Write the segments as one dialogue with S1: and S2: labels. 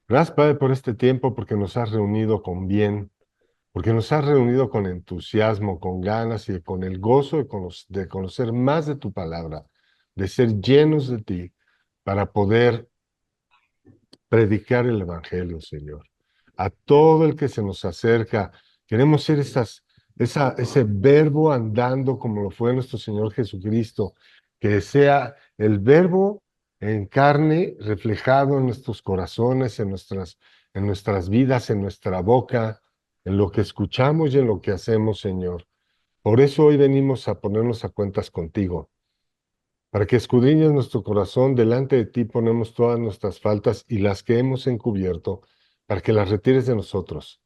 S1: Gracias, Padre, por este tiempo, porque nos has reunido con bien, porque nos has reunido con entusiasmo, con ganas y con el gozo de conocer más de tu palabra, de ser llenos de ti, para poder predicar el Evangelio, Señor. A todo el que se nos acerca, queremos ser ese verbo andando como lo fue nuestro Señor Jesucristo, que sea el verbo en carne reflejado en nuestros corazones, en nuestras vidas, en nuestra boca, en lo que escuchamos y en lo que hacemos, Señor. Por eso hoy venimos a ponernos a cuentas contigo, para que escudriñes nuestro corazón. Delante de ti ponemos todas nuestras faltas y las que hemos encubierto, para que las retires de nosotros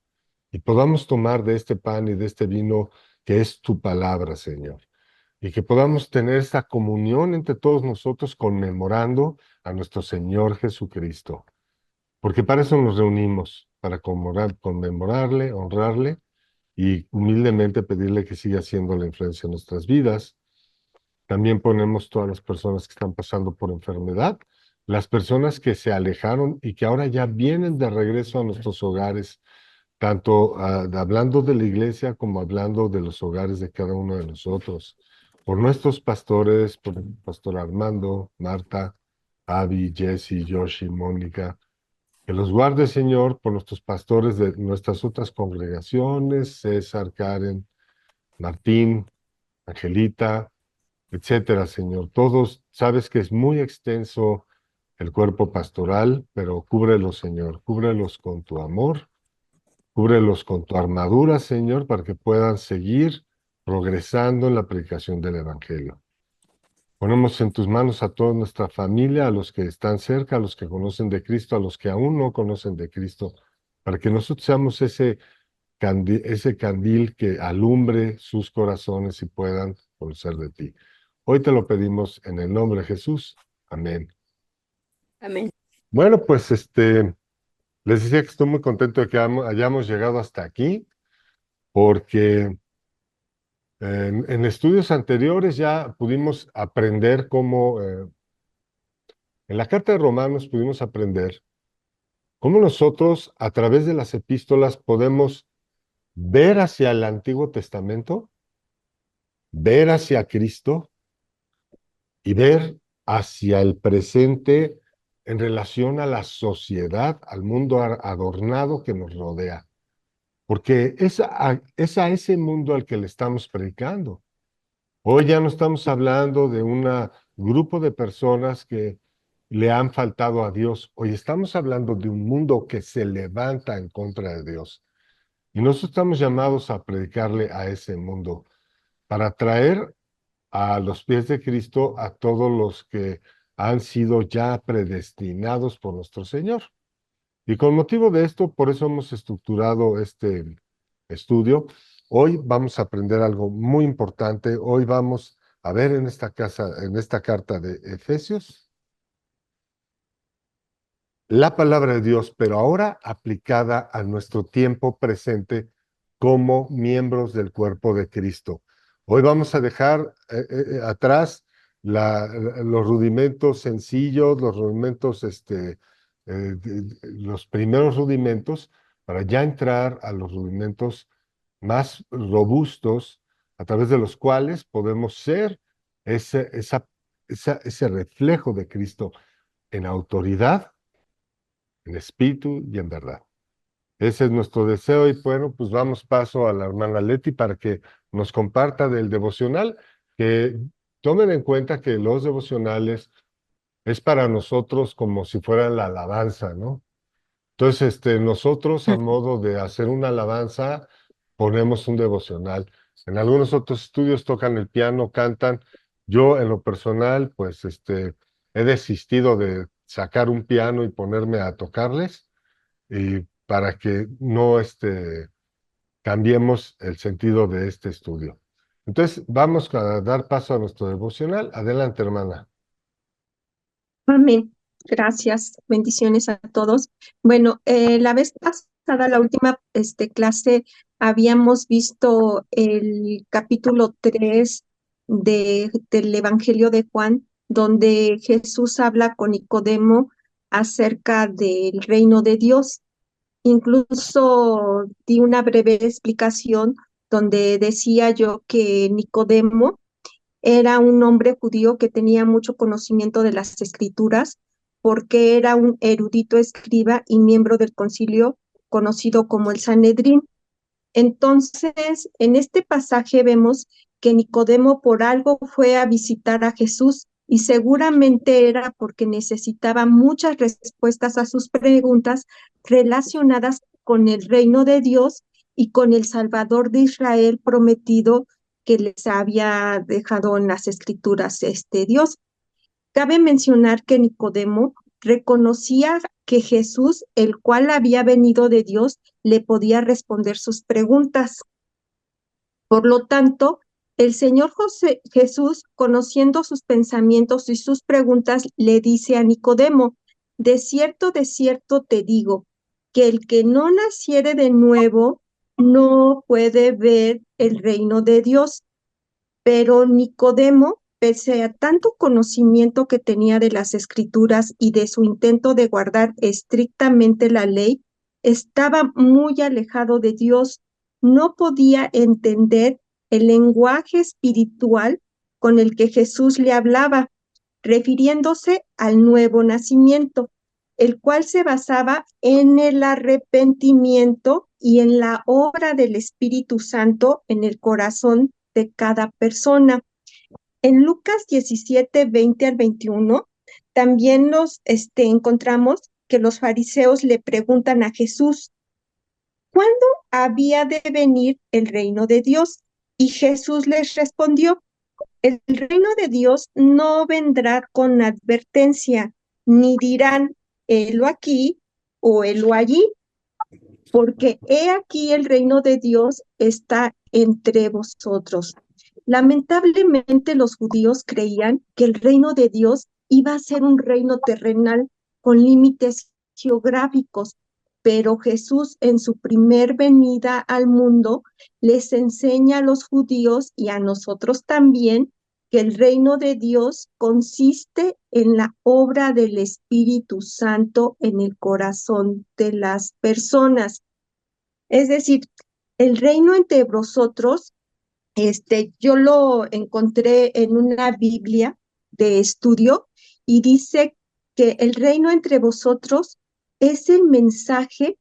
S1: y podamos tomar de este pan y de este vino que es tu palabra, Señor, y que podamos tener esta comunión entre todos nosotros conmemorando a nuestro Señor Jesucristo, porque para eso nos reunimos, para conmemorarle, honrarle y humildemente pedirle que siga siendo la influencia en nuestras vidas. También ponemos todas las personas que están pasando por enfermedad, las personas que se alejaron y que ahora ya vienen de regreso a nuestros hogares, tanto hablando de la iglesia como hablando de los hogares de cada uno de nosotros. Por nuestros pastores, por el pastor Armando, Marta, Abby, Jesse, Yoshi, Mónica, que los guarde, Señor, por nuestros pastores de nuestras otras congregaciones, César, Karen, Martín, Angelita, etcétera, Señor. Todos, sabes que es muy extenso el cuerpo pastoral, pero cúbrelos, Señor, cúbrelos con tu amor, cúbrelos con tu armadura, Señor, para que puedan seguir progresando en la predicación del Evangelio. Ponemos en tus manos a toda nuestra familia, a los que están cerca, a los que conocen de Cristo, a los que aún no conocen de Cristo, para que nosotros seamos ese candil que alumbre sus corazones y puedan conocer de ti. Hoy te lo pedimos en el nombre de Jesús. Amén.
S2: Amén.
S1: Bueno, pues les decía que estoy muy contento de que hayamos llegado hasta aquí, porque en estudios anteriores ya pudimos aprender cómo, en la carta de Romanos pudimos aprender cómo nosotros a través de las epístolas podemos ver hacia el Antiguo Testamento, ver hacia Cristo y ver hacia el presente en relación a la sociedad, al mundo adornado que nos rodea. Porque es a ese mundo al que le estamos predicando. Hoy ya no estamos hablando de un grupo de personas que le han faltado a Dios. Hoy estamos hablando de un mundo que se levanta en contra de Dios. Y nosotros estamos llamados a predicarle a ese mundo para traer a los pies de Cristo a todos los que han sido ya predestinados por nuestro Señor. Y con motivo de esto, por eso hemos estructurado este estudio. Hoy vamos a aprender algo muy importante. Hoy vamos a ver en esta carta de Efesios, la palabra de Dios, pero ahora aplicada a nuestro tiempo presente como miembros del cuerpo de Cristo. Hoy vamos a dejar atrás los rudimentos sencillos, los rudimentos, los primeros rudimentos, para ya entrar a los rudimentos más robustos, a través de los cuales podemos ser ese, ese reflejo de Cristo en autoridad, en espíritu y en verdad. Ese es nuestro deseo y bueno, pues vamos paso a la hermana Leti para que nos comparta del devocional, que tomen en cuenta que los devocionales es para nosotros como si fuera la alabanza, ¿no? Entonces, nosotros a modo de hacer una alabanza ponemos un devocional. En algunos otros estudios tocan el piano, cantan. Yo en lo personal, pues, he desistido de sacar un piano y ponerme a tocarles y para que no cambiemos el sentido de este estudio. Entonces, vamos a dar paso a nuestro devocional. Adelante, hermana.
S2: Amén. Gracias. Bendiciones a todos. Bueno, la vez pasada, la última clase, habíamos visto el capítulo 3 del Evangelio de Juan, donde Jesús habla con Nicodemo acerca del reino de Dios. Incluso di una breve explicación donde decía yo que Nicodemo era un hombre judío que tenía mucho conocimiento de las escrituras porque era un erudito escriba y miembro del concilio conocido como el Sanedrín. Entonces, en este pasaje vemos que Nicodemo por algo fue a visitar a Jesús y seguramente era porque necesitaba muchas respuestas a sus preguntas relacionadas con el reino de Dios y con el Salvador de Israel prometido que les había dejado en las escrituras este Dios. Cabe mencionar que Nicodemo reconocía que Jesús, el cual había venido de Dios, le podía responder sus preguntas. Por lo tanto, el Señor Jesús, conociendo sus pensamientos y sus preguntas, le dice a Nicodemo, de cierto te digo, que el que no naciere de nuevo no puede ver el reino de Dios. Pero Nicodemo, pese a tanto conocimiento que tenía de las escrituras y de su intento de guardar estrictamente la ley, estaba muy alejado de Dios. No podía entender el lenguaje espiritual con el que Jesús le hablaba, refiriéndose al nuevo nacimiento, el cual se basaba en el arrepentimiento y en la obra del Espíritu Santo en el corazón de cada persona. En Lucas 17, 20 al 21, también nos encontramos que los fariseos le preguntan a Jesús, ¿cuándo había de venir el reino de Dios? Y Jesús les respondió, el reino de Dios no vendrá con advertencia, ni dirán, helo aquí o helo allí, porque he aquí el reino de Dios está entre vosotros. Lamentablemente los judíos creían que el reino de Dios iba a ser un reino terrenal con límites geográficos, pero Jesús en su primer venida al mundo les enseña a los judíos y a nosotros también que el reino de Dios consiste en la obra del Espíritu Santo en el corazón de las personas. Es decir, el reino entre vosotros, yo lo encontré en una Biblia de estudio y dice que el reino entre vosotros es el mensaje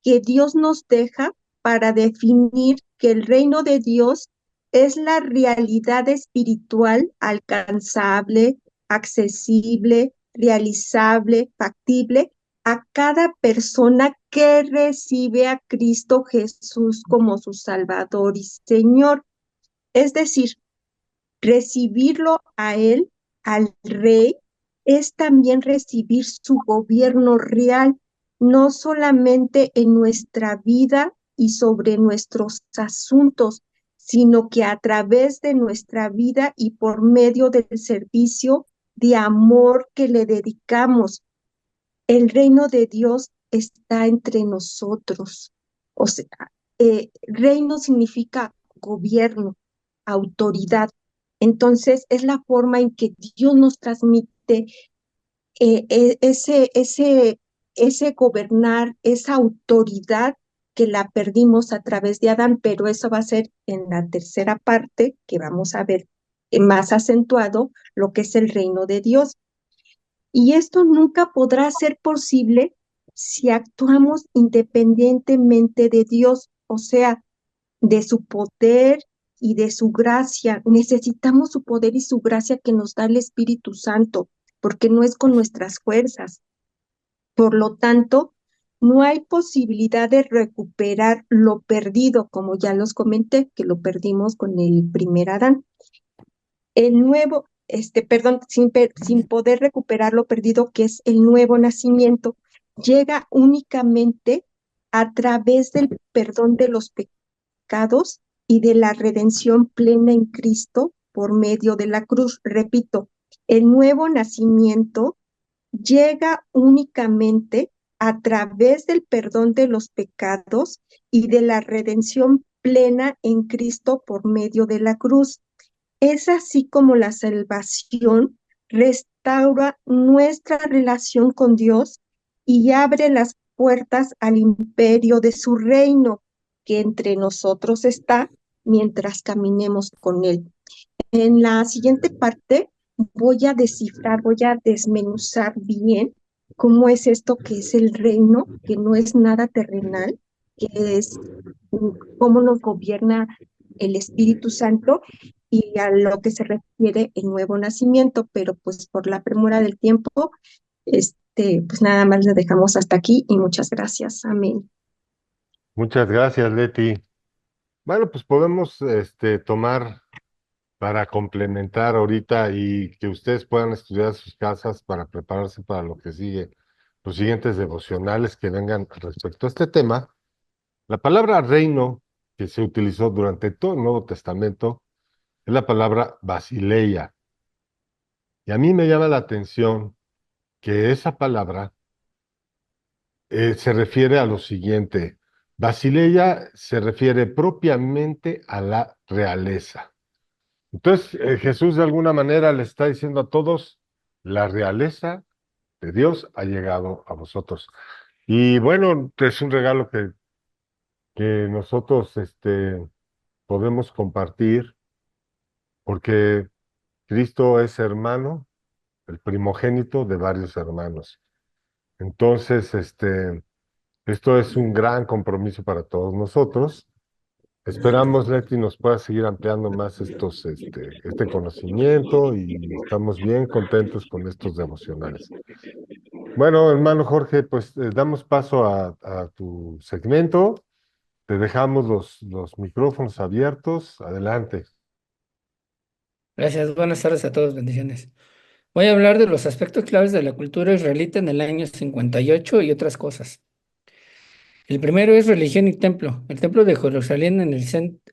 S2: que Dios nos deja para definir que el reino de Dios es la realidad espiritual alcanzable, accesible, realizable, factible a cada persona que recibe a Cristo Jesús como su Salvador y Señor. Es decir, recibirlo a Él, al Rey, es también recibir su gobierno real, no solamente en nuestra vida y sobre nuestros asuntos, sino que a través de nuestra vida y por medio del servicio de amor que le dedicamos. El reino de Dios está entre nosotros. O sea, reino significa gobierno, autoridad. Entonces, es la forma en que Dios nos transmite eh, eh, ese, ese, ese gobernar, esa autoridad que la perdimos a través de Adán, pero eso va a ser en la tercera parte que vamos a ver más acentuado lo que es el reino de Dios. Y esto nunca podrá ser posible si actuamos independientemente de Dios, o sea, de su poder y de su gracia. Necesitamos su poder y su gracia que nos da el Espíritu Santo, porque no es con nuestras fuerzas. Por lo tanto, no hay posibilidad de recuperar lo perdido, como ya los comenté, que lo perdimos con el primer Adán. El nuevo, perdón, sin poder recuperar lo perdido, que es el nuevo nacimiento, llega únicamente a través del perdón de los pecados y de la redención plena en Cristo por medio de la cruz. Repito, el nuevo nacimiento llega únicamente a través del perdón de los pecados y de la redención plena en Cristo por medio de la cruz. Es así como la salvación restaura nuestra relación con Dios y abre las puertas al imperio de su reino, que entre nosotros está mientras caminemos con Él. En la siguiente parte voy a descifrar, voy a desmenuzar bien cómo es esto que es el reino, que no es nada terrenal, que es cómo nos gobierna el Espíritu Santo y a lo que se refiere el nuevo nacimiento, pero pues por la premura del tiempo, pues nada más le dejamos hasta aquí y muchas gracias. Amén.
S1: Muchas gracias, Leti. Bueno, pues podemos tomar para complementar ahorita y que ustedes puedan estudiar en sus casas para prepararse para lo que sigue, los siguientes devocionales que vengan respecto a este tema. La palabra reino que se utilizó durante todo el Nuevo Testamento es la palabra basileia. Y a mí me llama la atención que esa palabra se refiere a lo siguiente. Basileia se refiere propiamente a la realeza. Entonces, Jesús de alguna manera le está diciendo a todos, la realeza de Dios ha llegado a vosotros. Y bueno, es un regalo que nosotros podemos compartir porque Cristo es hermano, el primogénito de varios hermanos. Entonces, esto es un gran compromiso para todos nosotros. Esperamos, Leti, nos pueda seguir ampliando más este conocimiento y estamos bien contentos con estos devocionales. Bueno, hermano Jorge, pues damos paso a tu segmento. Te dejamos los micrófonos abiertos. Adelante.
S3: Gracias, buenas tardes a todos, bendiciones. Voy a hablar de los aspectos claves de la cultura israelita en el año 58 y otras cosas. El primero es religión y templo. El templo de Jerusalén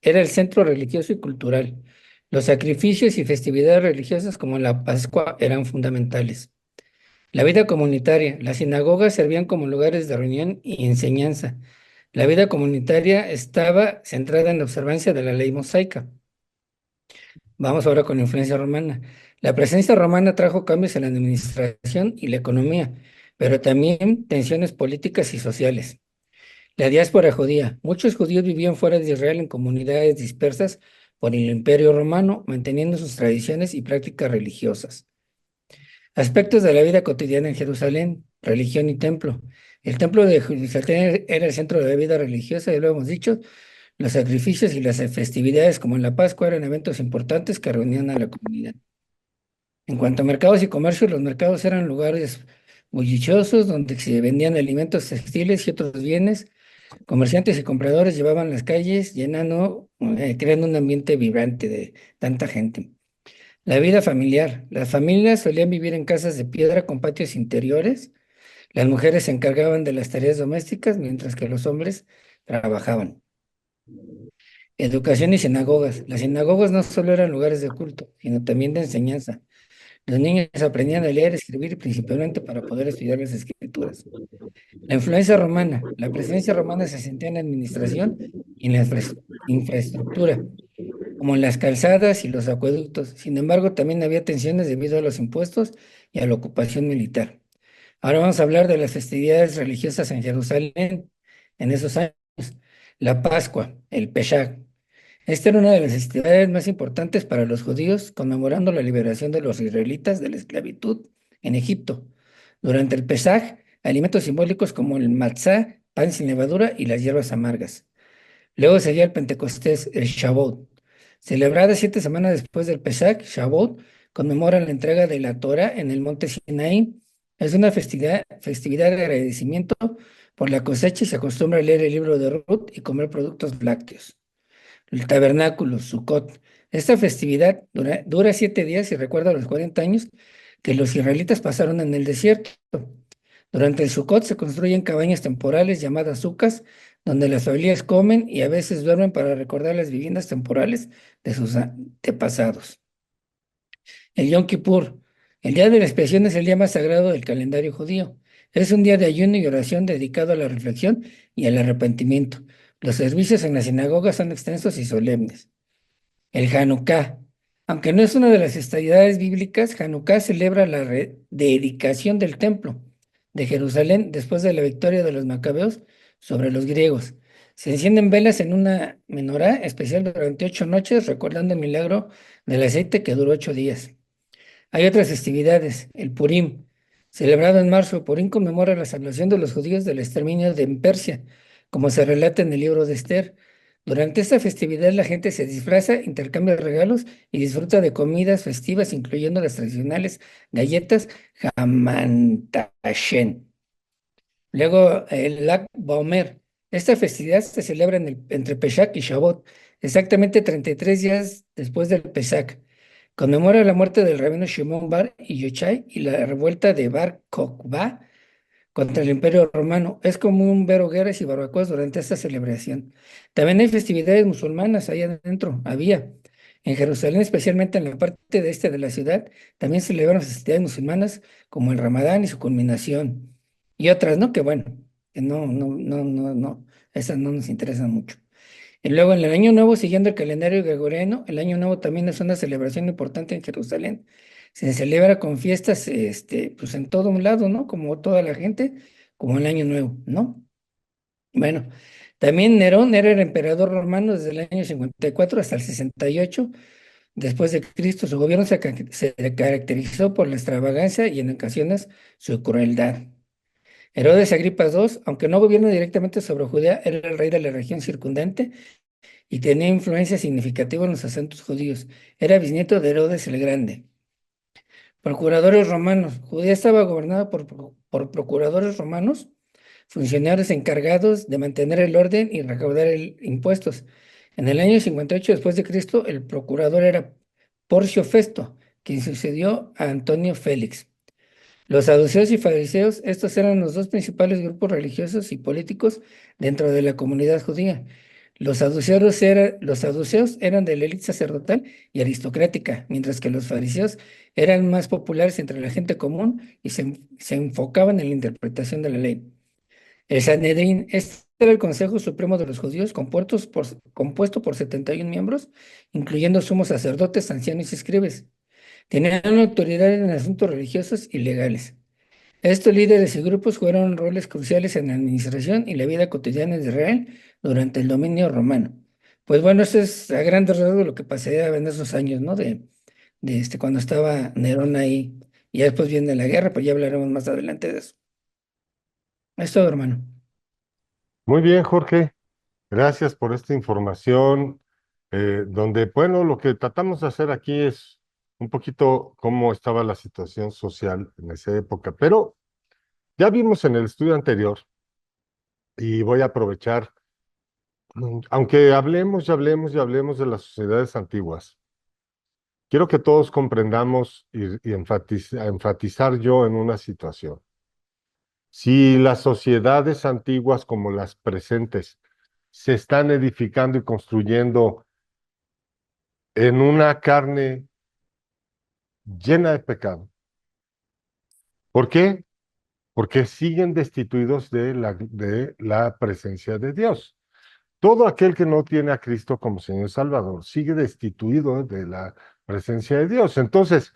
S3: era el centro religioso y cultural. Los sacrificios y festividades religiosas como la Pascua eran fundamentales. La vida comunitaria. Las sinagogas servían como lugares de reunión y enseñanza. La vida comunitaria estaba centrada en la observancia de la ley mosaica. Vamos ahora con la influencia romana. La presencia romana trajo cambios en la administración y la economía, pero también tensiones políticas y sociales. La diáspora judía. Muchos judíos vivían fuera de Israel en comunidades dispersas por el Imperio Romano, manteniendo sus tradiciones y prácticas religiosas. Aspectos de la vida cotidiana en Jerusalén, religión y templo. El templo de Jerusalén era el centro de la vida religiosa, ya lo hemos dicho. Los sacrificios y las festividades como la Pascua eran eventos importantes que reunían a la comunidad. En cuanto a mercados y comercios, los mercados eran lugares bulliciosos donde se vendían alimentos textiles y otros bienes. Comerciantes y compradores llevaban las calles creando un ambiente vibrante de tanta gente. La vida familiar. Las familias solían vivir en casas de piedra con patios interiores. Las mujeres se encargaban de las tareas domésticas mientras que los hombres trabajaban. Educación y sinagogas. Las sinagogas no solo eran lugares de culto, sino también de enseñanza. Los niños aprendían a leer, escribir principalmente para poder estudiar las escrituras. La influencia romana. La presencia romana se sentía en la administración y en la infraestructura, como en las calzadas y los acueductos. Sin embargo, también había tensiones debido a los impuestos y a la ocupación militar. Ahora vamos a hablar de las festividades religiosas en Jerusalén en esos años. La Pascua, el Pesach. Esta era una de las festividades más importantes para los judíos, conmemorando la liberación de los israelitas de la esclavitud en Egipto. Durante el Pesaj, alimentos simbólicos como el matzá, pan sin levadura y las hierbas amargas. Luego seguía el Pentecostés, el Shavuot. Celebrada 7 semanas después del Pesaj, Shavuot conmemora la entrega de la Torah en el monte Sinaí. Es una festividad de agradecimiento por la cosecha y se acostumbra a leer el libro de Ruth y comer productos lácteos. El tabernáculo, Sukkot. Esta festividad dura 7 días y recuerda los 40 años que los israelitas pasaron en el desierto. Durante el Sukkot se construyen cabañas temporales llamadas sucas, donde las familias comen y a veces duermen para recordar las viviendas temporales de sus antepasados. El Yom Kippur. El día de la expiación es el día más sagrado del calendario judío. Es un día de ayuno y oración dedicado a la reflexión y al arrepentimiento. Los servicios en la sinagoga son extensos y solemnes. El Hanukkah. Aunque no es una de las festividades bíblicas, Hanukkah celebra la dedicación del templo de Jerusalén después de la victoria de los macabeos sobre los griegos. Se encienden velas en una menorá especial durante 8 noches, recordando el milagro del aceite que duró 8 días. Hay otras festividades, el Purim, celebrado en marzo. Purim conmemora la salvación de los judíos del exterminio de en Persia, como se relata en el libro de Esther. Durante esta festividad la gente se disfraza, intercambia regalos y disfruta de comidas festivas, incluyendo las tradicionales galletas Hamantashen. Luego el Lag Baomer. Esta festividad se celebra entre Pesach y Shavuot, exactamente 33 días después del Pesach. Conmemora la muerte del rabino Shimon Bar y Yochai y la revuelta de Bar Kokhba contra el Imperio Romano. Es común ver hogueras y barbacoas durante esta celebración. También hay festividades musulmanas ahí adentro, había. En Jerusalén, especialmente en la parte de este de la ciudad, también celebran festividades musulmanas como el Ramadán y su culminación. Y otras, ¿no? Que bueno, que no, esas no nos interesan mucho. Y luego en el Año Nuevo, siguiendo el calendario gregoriano, el Año Nuevo también es una celebración importante en Jerusalén. Se celebra con fiestas, pues en todo un lado, ¿no? Como toda la gente, como el Año Nuevo, ¿no? Bueno, también Nerón era el emperador romano desde el año 54 hasta el 68 después de Cristo. Su gobierno se caracterizó por la extravagancia y en ocasiones su crueldad. Herodes Agripa II, aunque no gobierna directamente sobre Judea, era el rey de la región circundante y tenía influencia significativa en los acentos judíos. Era bisnieto de Herodes el Grande. Procuradores romanos. Judea estaba gobernada por procuradores romanos, funcionarios encargados de mantener el orden y recaudar impuestos. En el año 58 después de Cristo, el procurador era Porcio Festo, quien sucedió a Antonio Félix. Los saduceos y fariseos, estos eran los dos principales grupos religiosos y políticos dentro de la comunidad judía. Los saduceos eran de la élite sacerdotal y aristocrática, mientras que los fariseos eran más populares entre la gente común y se enfocaban en la interpretación de la ley. El Sanedrín, este era el Consejo Supremo de los Judíos, compuesto por 71 miembros, incluyendo sumos sacerdotes, ancianos y escribas. Tenían autoridad en asuntos religiosos y legales. Estos líderes y grupos jugaron roles cruciales en la administración y la vida cotidiana de Israel durante el dominio romano. Pues bueno, eso es a grandes rasgos lo que pasaría en esos años, ¿no? De cuando estaba Nerón ahí. Y ya después viene la guerra, pero ya hablaremos más adelante de eso. Es todo, hermano.
S1: Muy bien, Jorge. Gracias por esta información, donde, bueno, lo que tratamos de hacer aquí es un poquito cómo estaba la situación social en esa época, pero ya vimos en el estudio anterior, y voy a aprovechar, aunque hablemos y hablemos y hablemos de las sociedades antiguas, quiero que todos comprendamos y enfatizar yo en una situación. Si las sociedades antiguas como las presentes se están edificando y construyendo en una carne llena de pecado. ¿Por qué? Porque siguen destituidos de la presencia de Dios. Todo aquel que no tiene a Cristo como Señor y Salvador sigue destituido de la presencia de Dios. Entonces,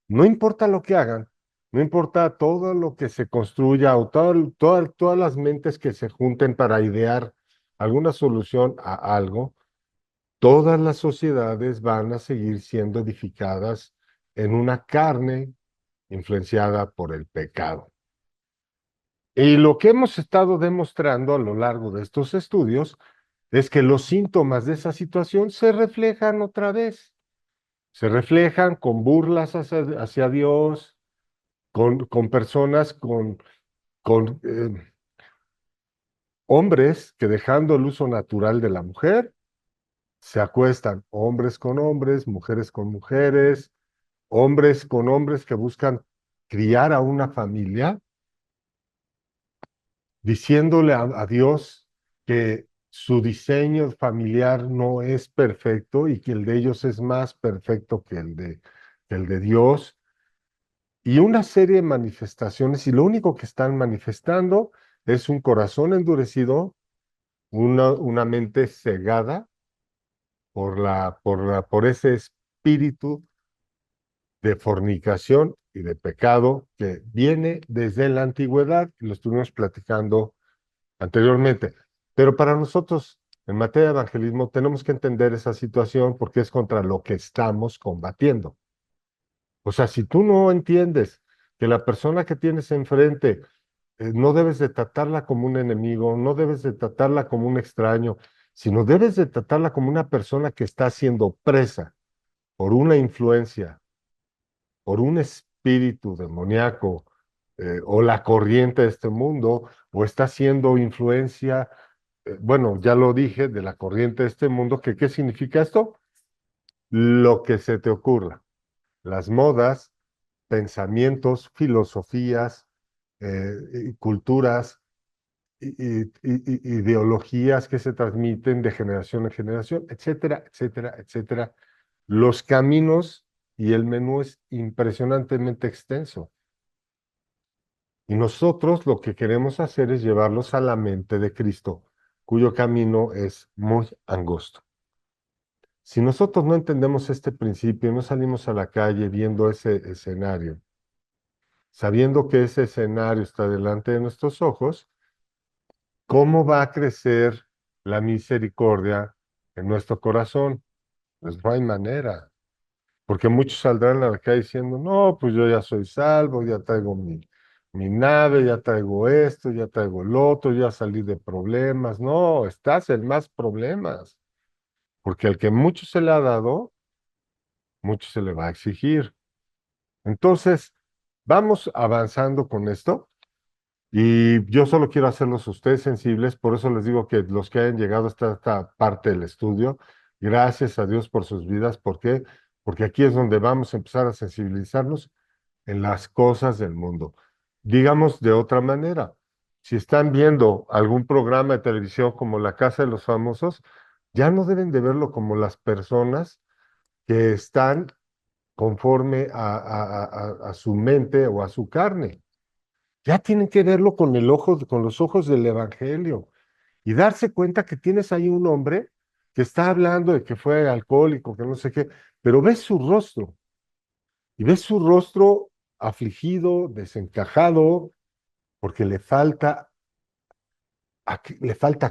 S1: no importa lo que hagan, no importa todo lo que se construya o todas las mentes que se junten para idear alguna solución a algo, todas las sociedades van a seguir siendo edificadas en una carne influenciada por el pecado. Y lo que hemos estado demostrando a lo largo de estos estudios es que los síntomas de esa situación se reflejan otra vez. Se reflejan con burlas hacia Dios, con personas, con hombres que dejando el uso natural de la mujer, se acuestan hombres con hombres, mujeres con mujeres, hombres con hombres que buscan criar a una familia, diciéndole a Dios que su diseño familiar no es perfecto y que el de ellos es más perfecto que el de Dios, y una serie de manifestaciones, y lo único que están manifestando es un corazón endurecido, una mente cegada por ese espíritu de fornicación y de pecado que viene desde la antigüedad, y lo estuvimos platicando anteriormente. Pero para nosotros, en materia de evangelismo, tenemos que entender esa situación porque es contra lo que estamos combatiendo. O sea, si tú no entiendes que la persona que tienes enfrente no debes de tratarla como un enemigo, no debes de tratarla como un extraño, sino debes de tratarla como una persona que está siendo presa por una influencia, por un espíritu demoníaco, o la corriente de este mundo, o está siendo influencia, bueno, ya lo dije, de la corriente de este mundo, que ¿qué significa esto? Lo que se te ocurra, las modas, pensamientos, filosofías, y culturas, ideologías que se transmiten de generación en generación, etcétera, etcétera, etcétera. Los caminos y el menú es impresionantemente extenso. Y nosotros lo que queremos hacer es llevarlos a la mente de Cristo, cuyo camino es muy angosto. Si nosotros no entendemos este principio, no salimos a la calle viendo ese escenario, sabiendo que ese escenario está delante de nuestros ojos, ¿cómo va a crecer la misericordia en nuestro corazón? Pues no hay manera, porque muchos saldrán a la calle diciendo, no, pues yo ya soy salvo, ya traigo mi nave, ya traigo esto, ya traigo el otro, ya salí de problemas. No, estás en más problemas, porque al que mucho se le ha dado, mucho se le va a exigir. Entonces, vamos avanzando con esto. Y yo solo quiero hacerlos a ustedes sensibles, por eso les digo que los que hayan llegado hasta esta parte del estudio, gracias a Dios por sus vidas. ¿Por qué? Porque aquí es donde vamos a empezar a sensibilizarnos en las cosas del mundo. Digamos de otra manera, si están viendo algún programa de televisión como La Casa de los Famosos, ya no deben de verlo como las personas que están conforme a su mente o a su carne. Ya tienen que verlo con con los ojos del Evangelio y darse cuenta que tienes ahí un hombre que está hablando de que fue alcohólico, que no sé qué, pero ves su rostro y ves su rostro afligido, desencajado, porque le falta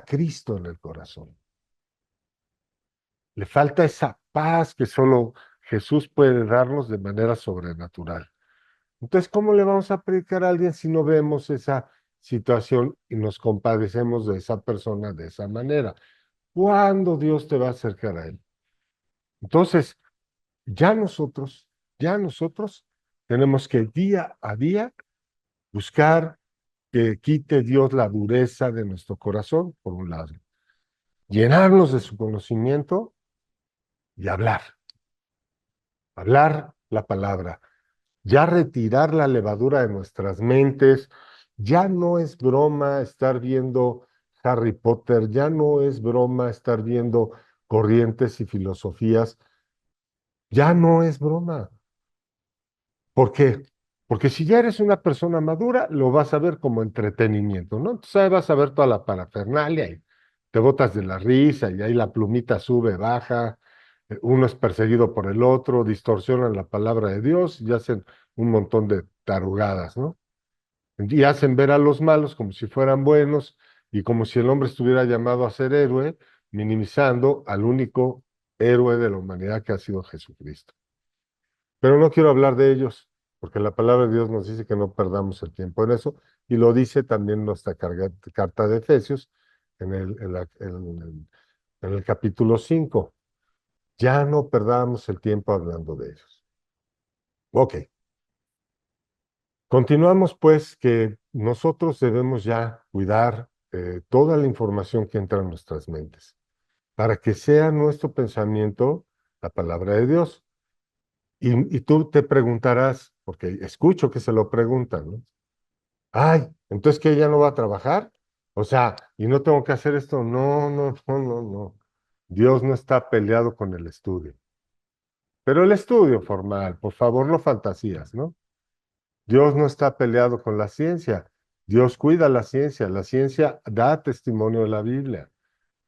S1: Cristo en el corazón. Le falta esa paz que solo Jesús puede darnos de manera sobrenatural. Entonces, ¿cómo le vamos a predicar a alguien si no vemos esa situación y nos compadecemos de esa persona de esa manera? ¿Cuándo Dios te va a acercar a él? Entonces, ya nosotros, ya nosotros tenemos que día a día buscar que quite Dios la dureza de nuestro corazón, por un lado, llenarnos de su conocimiento y hablar la palabra. Ya retirar la levadura de nuestras mentes, ya no es broma estar viendo Harry Potter, ya no es broma estar viendo corrientes y filosofías, ya no es broma. ¿Por qué? Porque si ya eres una persona madura, lo vas a ver como entretenimiento, ¿no? Entonces ahí vas a ver toda la parafernalia y te botas de la risa y ahí la plumita sube, baja, uno es perseguido por el otro, distorsionan la palabra de Dios y hacen un montón de tarugadas, ¿no? Y hacen ver a los malos como si fueran buenos y como si el hombre estuviera llamado a ser héroe, minimizando al único héroe de la humanidad que ha sido Jesucristo. Pero no quiero hablar de ellos, porque la palabra de Dios nos dice que no perdamos el tiempo en eso, y lo dice también nuestra carta de Efesios en el capítulo 5. Ya no perdamos el tiempo hablando de ellos. Ok. Continuamos pues que nosotros debemos ya cuidar toda la información que entra en nuestras mentes, para que sea nuestro pensamiento la palabra de Dios. Y tú te preguntarás, porque escucho que se lo preguntan, ¿no? Ay, entonces que ella no va a trabajar. O sea, y no tengo que hacer esto. No, no, no, no, no. Dios no está peleado con el estudio. Pero el estudio formal, por favor, no fantasías, ¿no? Dios no está peleado con la ciencia. Dios cuida la ciencia. La ciencia da testimonio de la Biblia.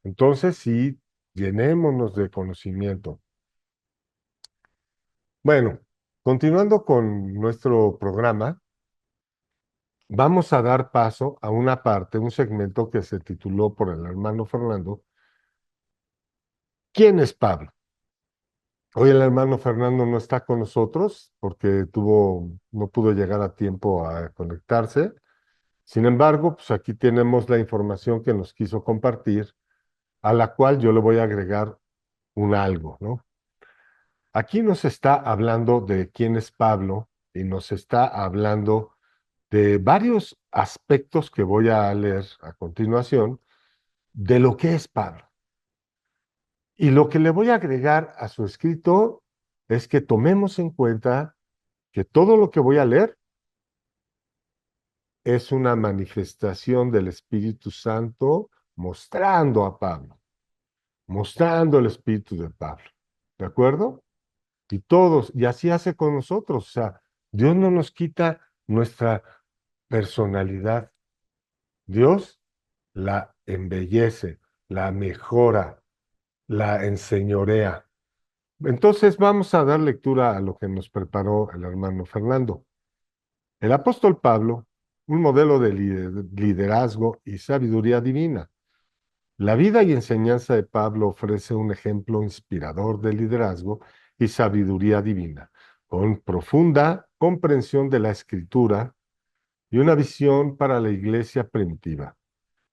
S1: Entonces, sí, llenémonos de conocimiento. Bueno, continuando con nuestro programa, vamos a dar paso a una parte, un segmento que se tituló por el hermano Fernando, ¿Quién es Pablo? Hoy el hermano Fernando no está con nosotros porque no pudo llegar a tiempo a conectarse. Sin embargo, pues aquí tenemos la información que nos quiso compartir, a la cual yo le voy a agregar un algo, ¿no? Aquí nos está hablando de quién es Pablo y nos está hablando de varios aspectos que voy a leer a continuación de lo que es Pablo. Y lo que le voy a agregar a su escrito es que tomemos en cuenta que todo lo que voy a leer es una manifestación del Espíritu Santo mostrando a Pablo, mostrando el Espíritu de Pablo. ¿De acuerdo? Y así hace con nosotros. O sea, Dios no nos quita nuestra personalidad. Dios la embellece, la mejora, la enseñorea. Entonces vamos a dar lectura a lo que nos preparó el hermano Fernando. El apóstol Pablo, un modelo de liderazgo y sabiduría divina. La vida y enseñanza de Pablo ofrece un ejemplo inspirador de liderazgo y sabiduría divina, con profunda comprensión de la escritura y una visión para la iglesia primitiva.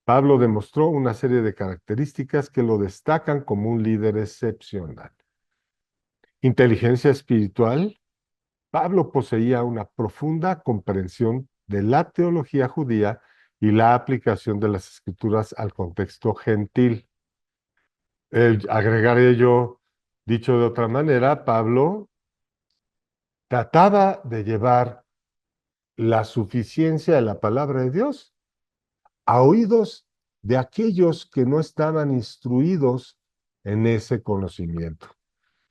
S1: Pablo demostró una serie de características que lo destacan como un líder excepcional. Inteligencia espiritual. Pablo poseía una profunda comprensión de la teología judía y la aplicación de las escrituras al contexto gentil. Agregaré yo, dicho de otra manera, Pablo trataba de llevar la suficiencia de la palabra de Dios a oídos de aquellos que no estaban instruidos en ese conocimiento.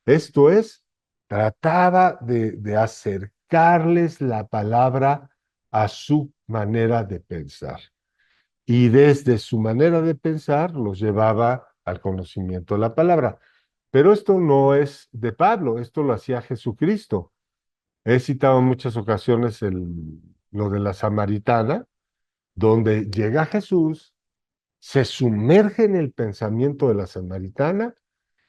S1: Esto es, trataba de acercarles la palabra a su manera de pensar. Y desde su manera de pensar los llevaba al conocimiento de la palabra. Pero esto no es de Pablo, esto lo hacía Jesucristo. He citado en muchas ocasiones lo de la samaritana, donde llega Jesús, se sumerge en el pensamiento de la samaritana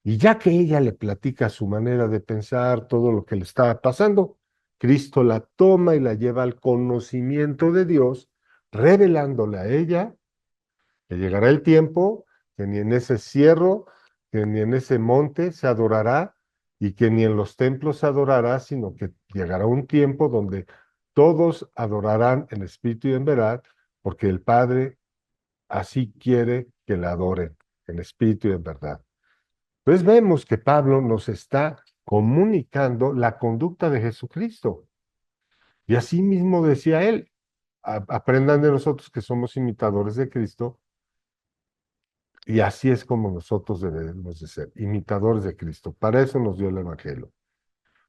S1: y ya que ella le platica su manera de pensar, todo lo que le estaba pasando, Cristo la toma y la lleva al conocimiento de Dios, revelándole a ella que llegará el tiempo que ni en ese cierro, que ni en ese monte se adorará y que ni en los templos se adorará, sino que llegará un tiempo donde todos adorarán en espíritu y en verdad, porque el Padre así quiere que la adoren en espíritu y en verdad. Entonces vemos que Pablo nos está comunicando la conducta de Jesucristo. Y así mismo decía él, aprendan de nosotros que somos imitadores de Cristo, y así es como nosotros debemos de ser, imitadores de Cristo. Para eso nos dio el Evangelio.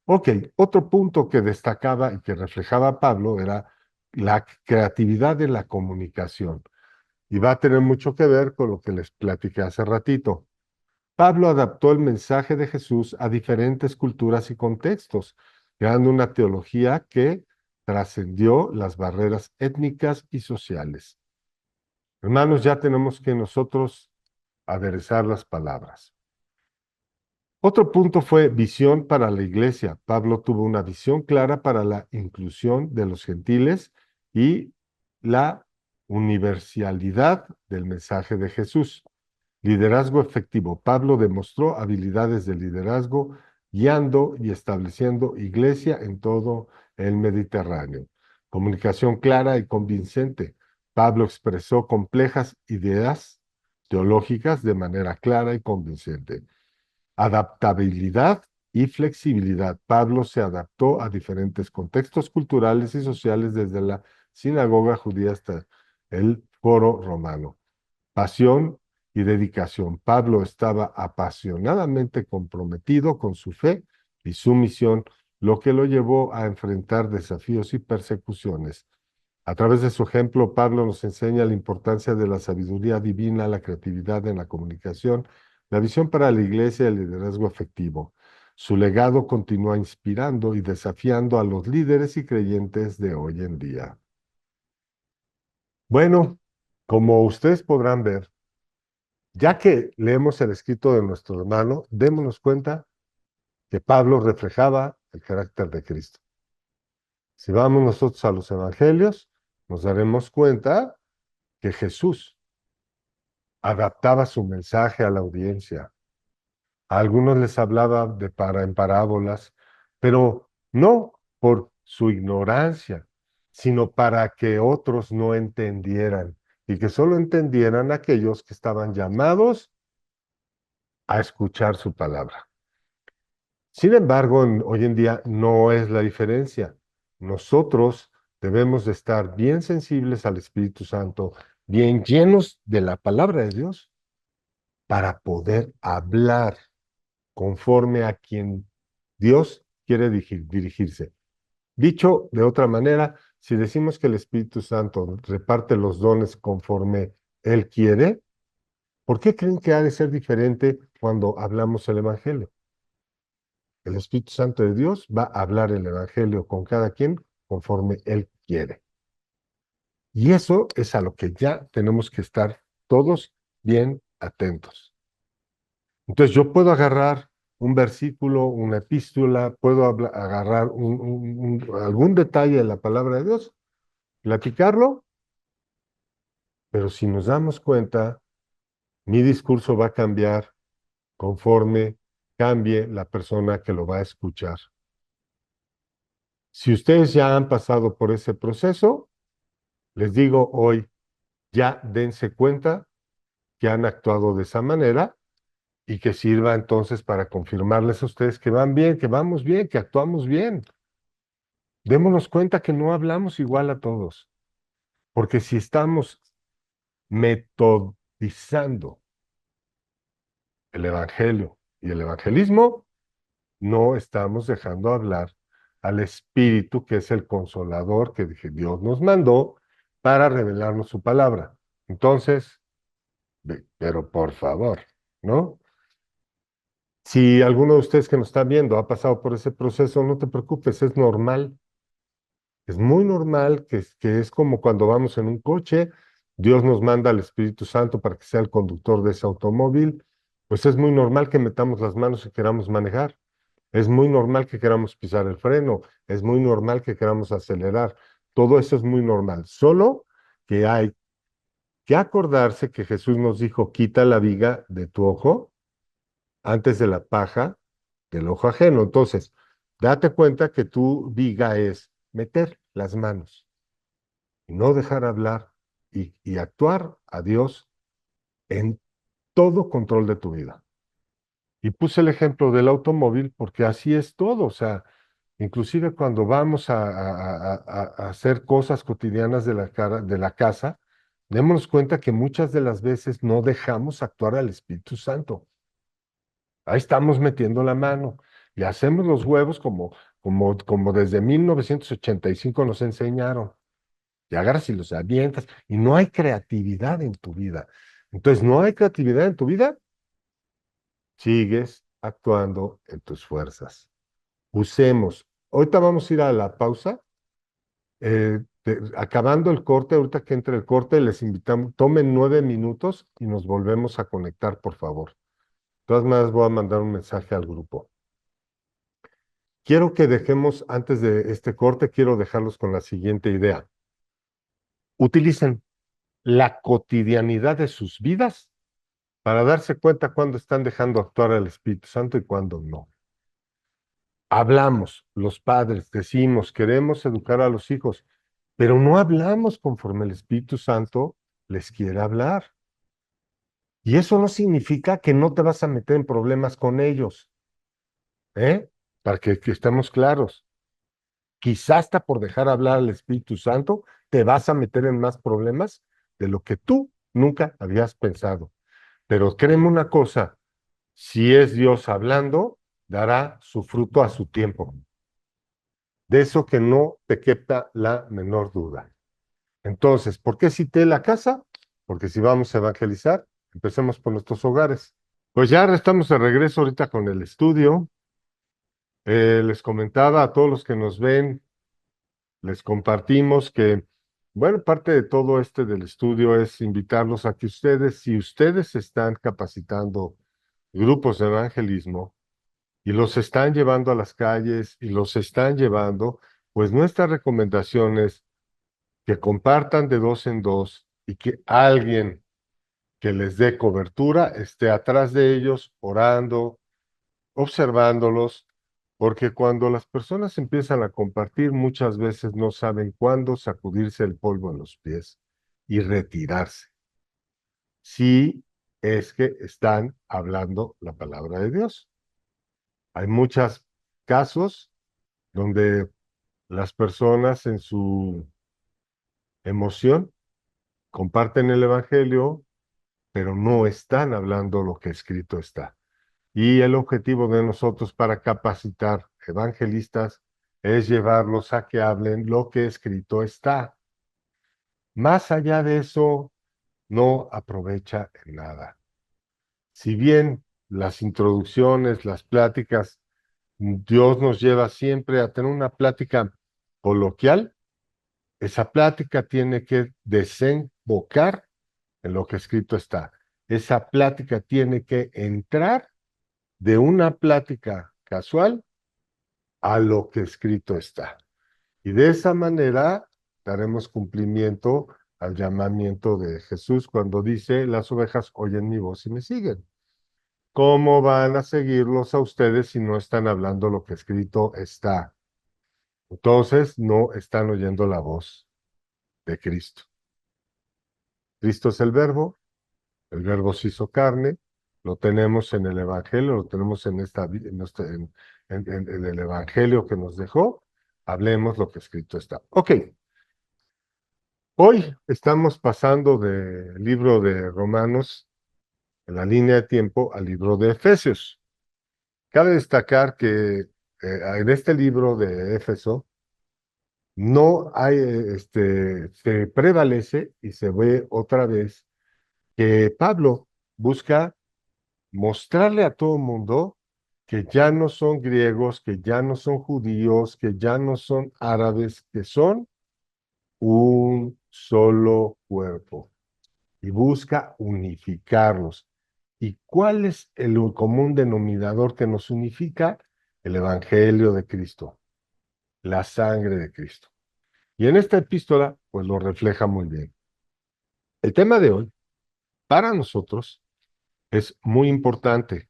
S1: Ok, otro punto que destacaba y que reflejaba Pablo era la creatividad de la comunicación. Y va a tener mucho que ver con lo que les platiqué hace ratito. Pablo adaptó el mensaje de Jesús a diferentes culturas y contextos, creando una teología que trascendió las barreras étnicas y sociales. Hermanos, ya tenemos que nosotros aderezar las palabras. Otro punto fue visión para la iglesia. Pablo tuvo una visión clara para la inclusión de los gentiles y la universalidad del mensaje de Jesús. Liderazgo efectivo. Pablo demostró habilidades de liderazgo guiando y estableciendo iglesia en todo el Mediterráneo. Comunicación clara y convincente. Pablo expresó complejas ideas teológicas de manera clara y convincente. Adaptabilidad y flexibilidad. Pablo se adaptó a diferentes contextos culturales y sociales desde la sinagoga judía hasta el foro romano. Pasión y dedicación. Pablo estaba apasionadamente comprometido con su fe y su misión, lo que lo llevó a enfrentar desafíos y persecuciones. A través de su ejemplo, Pablo nos enseña la importancia de la sabiduría divina, la creatividad en la comunicación, la visión para la iglesia y el liderazgo efectivo. Su legado continúa inspirando y desafiando a los líderes y creyentes de hoy en día. Bueno, como ustedes podrán ver, ya que leemos el escrito de nuestro hermano, démonos cuenta que Pablo reflejaba el carácter de Cristo. Si vamos nosotros a los evangelios, nos daremos cuenta que Jesús adaptaba su mensaje a la audiencia. A algunos les hablaba en parábolas, pero no por su ignorancia, sino para que otros no entendieran y que solo entendieran aquellos que estaban llamados a escuchar su palabra. Sin embargo, hoy en día no es la diferencia. Nosotros debemos de estar bien sensibles al Espíritu Santo, bien llenos de la palabra de Dios, para poder hablar conforme a quien Dios quiere dirigirse. Dicho de otra manera, si decimos que el Espíritu Santo reparte los dones conforme Él quiere, ¿por qué creen que ha de ser diferente cuando hablamos el Evangelio? El Espíritu Santo de Dios va a hablar el Evangelio con cada quien conforme Él quiere. Y eso es a lo que ya tenemos que estar todos bien atentos. Entonces yo puedo agarrar un versículo, una epístola, puedo agarrar algún detalle de la palabra de Dios, platicarlo, pero si nos damos cuenta, mi discurso va a cambiar conforme cambie la persona que lo va a escuchar. Si ustedes ya han pasado por ese proceso, les digo hoy, ya dense cuenta que han actuado de esa manera y que sirva entonces para confirmarles a ustedes que van bien, que vamos bien, que actuamos bien. Démonos cuenta que no hablamos igual a todos, porque si estamos metodizando el evangelio y el evangelismo, no estamos dejando hablar al Espíritu, que es el consolador que Dios nos mandó para revelarnos su palabra. Entonces, pero por favor, ¿no? Si alguno de ustedes que nos está viendo ha pasado por ese proceso, no te preocupes, es normal. Es muy normal que es como cuando vamos en un coche, Dios nos manda al Espíritu Santo para que sea el conductor de ese automóvil, pues es muy normal que metamos las manos y queramos manejar. Es muy normal que queramos pisar el freno, es muy normal que queramos acelerar. Todo eso es muy normal. Solo que hay que acordarse que Jesús nos dijo, quita la viga de tu ojo antes de la paja del ojo ajeno. Entonces, date cuenta que tu viga es meter las manos, no dejar hablar y actuar a Dios en todo control de tu vida. Y puse el ejemplo del automóvil porque así es todo, o sea, inclusive cuando vamos a hacer cosas cotidianas de la casa, démonos cuenta que muchas de las veces no dejamos actuar al Espíritu Santo. Ahí estamos metiendo la mano y hacemos los huevos como desde 1985 nos enseñaron. Y agarras y los avientas y no hay creatividad en tu vida. Entonces, no hay creatividad en tu vida, sigues actuando en tus fuerzas. Usemos. Ahorita vamos a ir a la pausa. Acabando el corte, ahorita que entre el corte, les invitamos, tomen 9 minutos y nos volvemos a conectar, por favor. De todas maneras, voy a mandar un mensaje al grupo. Quiero que dejemos, antes de este corte, quiero dejarlos con la siguiente idea. Utilicen la cotidianidad de sus vidas para darse cuenta cuándo están dejando actuar al Espíritu Santo y cuándo no. Hablamos, los padres, decimos, queremos educar a los hijos, pero no hablamos conforme el Espíritu Santo les quiere hablar. Y eso no significa que no te vas a meter en problemas con ellos, ¿eh? Para que estemos claros. Quizás hasta por dejar hablar al Espíritu Santo, te vas a meter en más problemas de lo que tú nunca habías pensado. Pero créeme una cosa, si es Dios hablando, dará su fruto a su tiempo. De eso que no te quepa la menor duda. Entonces, ¿por qué cité la casa? Porque si vamos a evangelizar, empecemos por nuestros hogares. Pues ya estamos de regreso ahorita con el estudio. Les comentaba a todos los que nos ven, les compartimos que, bueno, parte de todo del estudio es invitarlos a que ustedes, si ustedes están capacitando grupos de evangelismo y los están llevando a las calles y los están llevando, pues nuestra recomendación es que compartan de dos en dos y que alguien que les dé cobertura esté atrás de ellos, orando, observándolos, porque cuando las personas empiezan a compartir, muchas veces no saben cuándo sacudirse el polvo en los pies y retirarse. Si es que están hablando la palabra de Dios. Hay muchos casos donde las personas en su emoción comparten el evangelio, pero no están hablando lo que escrito está. Y el objetivo de nosotros para capacitar evangelistas es llevarlos a que hablen lo que escrito está. Más allá de eso, no aprovecha en nada. Si bien las introducciones, las pláticas, Dios nos lleva siempre a tener una plática coloquial, esa plática tiene que desembocar en lo que escrito está. Esa plática tiene que entrar de una plática casual a lo que escrito está. Y de esa manera daremos cumplimiento al llamamiento de Jesús cuando dice, las ovejas oyen mi voz y me siguen. ¿Cómo van a seguirlos a ustedes si no están hablando lo que escrito está? Entonces no están oyendo la voz de Cristo. Cristo es el verbo se hizo carne, lo tenemos en el Evangelio, lo tenemos en el Evangelio que nos dejó. Hablemos lo que escrito está. Ok, hoy estamos pasando del libro de Romanos, en la línea de tiempo, al libro de Efesios. Cabe destacar que en este libro de Éfeso no hay, se prevalece y se ve otra vez que Pablo busca mostrarle a todo el mundo que ya no son griegos, que ya no son judíos, que ya no son árabes, que son un solo cuerpo y busca unificarlos. ¿Y cuál es el común denominador que nos unifica? El Evangelio de Cristo, la sangre de Cristo. Y en esta epístola, pues lo refleja muy bien. El tema de hoy, para nosotros, es muy importante.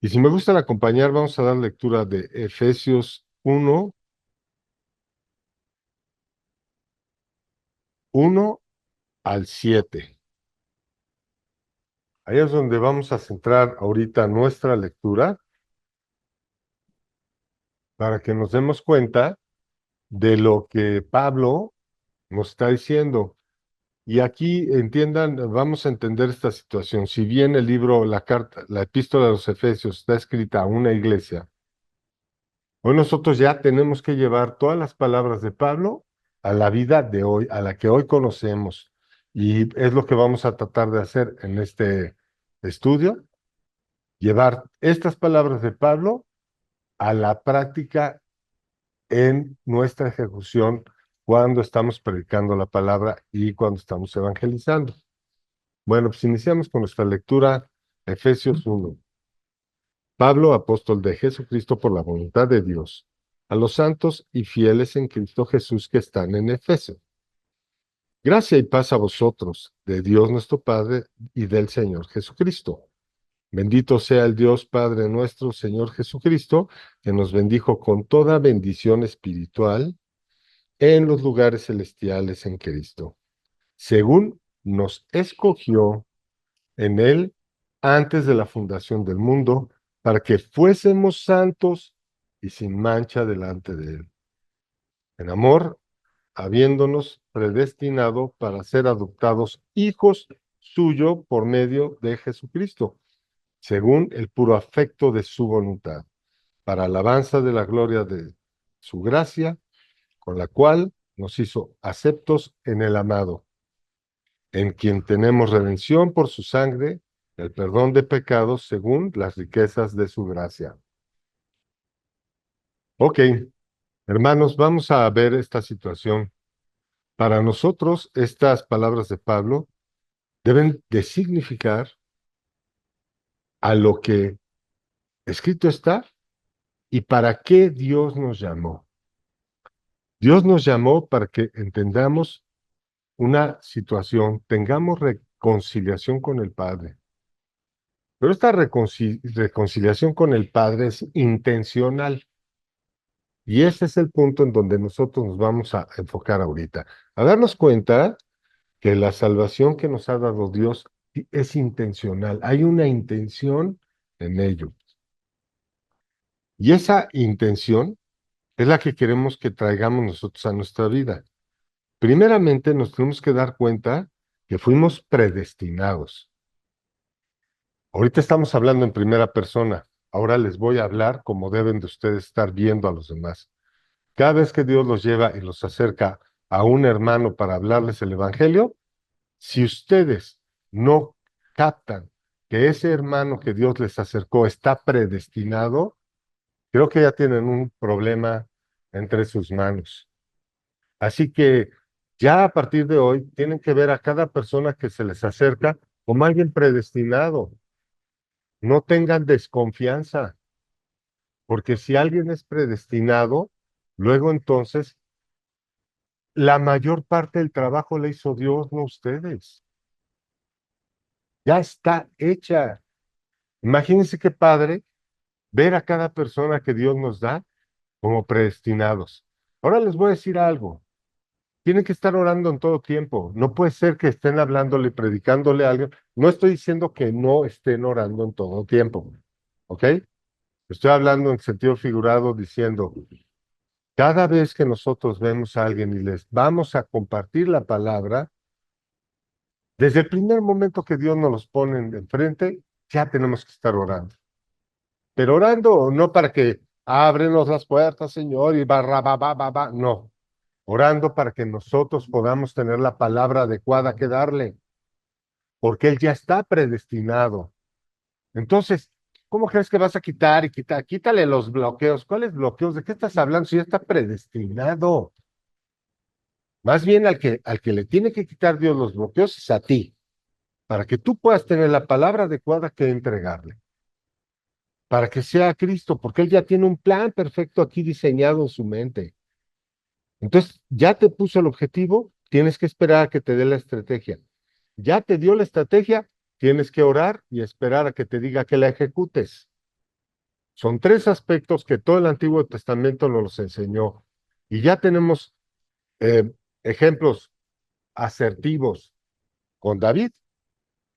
S1: Y si me gustan acompañar, vamos a dar lectura de Efesios 1 al 7. Ahí es donde vamos a centrar ahorita nuestra lectura para que nos demos cuenta de lo que Pablo nos está diciendo. Y aquí entiendan, vamos a entender esta situación. Si bien el libro, la carta, la epístola de los Efesios está escrita a una iglesia, hoy nosotros ya tenemos que llevar todas las palabras de Pablo a la vida de hoy, a la que hoy conocemos. Y es lo que vamos a tratar de hacer en este estudio, llevar estas palabras de Pablo a la práctica en nuestra ejecución cuando estamos predicando la palabra y cuando estamos evangelizando. Bueno, pues iniciamos con nuestra lectura, Efesios 1. Pablo, apóstol de Jesucristo por la voluntad de Dios, a los santos y fieles en Cristo Jesús que están en Efeso. Gracia y paz a vosotros, de Dios nuestro Padre y del Señor Jesucristo. Bendito sea el Dios Padre nuestro, Señor Jesucristo, que nos bendijo con toda bendición espiritual en los lugares celestiales en Cristo, según nos escogió en Él antes de la fundación del mundo, para que fuésemos santos y sin mancha delante de Él. En amor, habiéndonos predestinado para ser adoptados hijos suyo por medio de Jesucristo, según el puro afecto de su voluntad, para alabanza de la gloria de su gracia, con la cual nos hizo aceptos en el amado, en quien tenemos redención por su sangre, el perdón de pecados según las riquezas de su gracia, Ok, hermanos, vamos a ver esta situación. Para nosotros, estas palabras de Pablo deben de significar a lo que escrito está y para qué Dios nos llamó. Dios nos llamó para que entendamos una situación, tengamos reconciliación con el Padre. Pero esta reconciliación con el Padre es intencional. Y ese es el punto en donde nosotros nos vamos a enfocar ahorita. A darnos cuenta que la salvación que nos ha dado Dios es intencional. Hay una intención en ello. Y esa intención es la que queremos que traigamos nosotros a nuestra vida. Primeramente, nos tenemos que dar cuenta que fuimos predestinados. Ahorita estamos hablando en primera persona. Ahora les voy a hablar como deben de ustedes estar viendo a los demás. Cada vez que Dios los lleva y los acerca a un hermano para hablarles el evangelio, si ustedes no captan que ese hermano que Dios les acercó está predestinado, creo que ya tienen un problema entre sus manos. Así que ya a partir de hoy tienen que ver a cada persona que se les acerca como alguien predestinado. No tengan desconfianza, porque si alguien es predestinado, luego entonces la mayor parte del trabajo la hizo Dios, no ustedes. Ya está hecha. Imagínense qué padre ver a cada persona que Dios nos da como predestinados. Ahora les voy a decir algo. Tienen que estar orando en todo tiempo. No puede ser que estén hablándole, predicándole a alguien. No estoy diciendo que no estén orando en todo tiempo. ¿Ok? Estoy hablando en sentido figurado diciendo, cada vez que nosotros vemos a alguien y les vamos a compartir la palabra, desde el primer momento que Dios nos los pone enfrente, ya tenemos que estar orando. Pero orando no para que ábrenos las puertas, Señor, y barra, ba, ba, ba, ba. No, orando para que nosotros podamos tener la palabra adecuada que darle, porque Él ya está predestinado. Entonces, ¿cómo crees que vas a quitar y quitar? Quítale los bloqueos. ¿Cuáles bloqueos? ¿De qué estás hablando si ya está predestinado? Más bien al que le tiene que quitar Dios los bloqueos es a ti, para que tú puedas tener la palabra adecuada que entregarle, para que sea Cristo, porque Él ya tiene un plan perfecto aquí diseñado en su mente. Entonces, ya te puso el objetivo, tienes que esperar a que te dé la estrategia. Ya te dio la estrategia, tienes que orar y esperar a que te diga que la ejecutes. Son tres aspectos que todo el Antiguo Testamento nos los enseñó. Y ya tenemos eh, ejemplos asertivos con David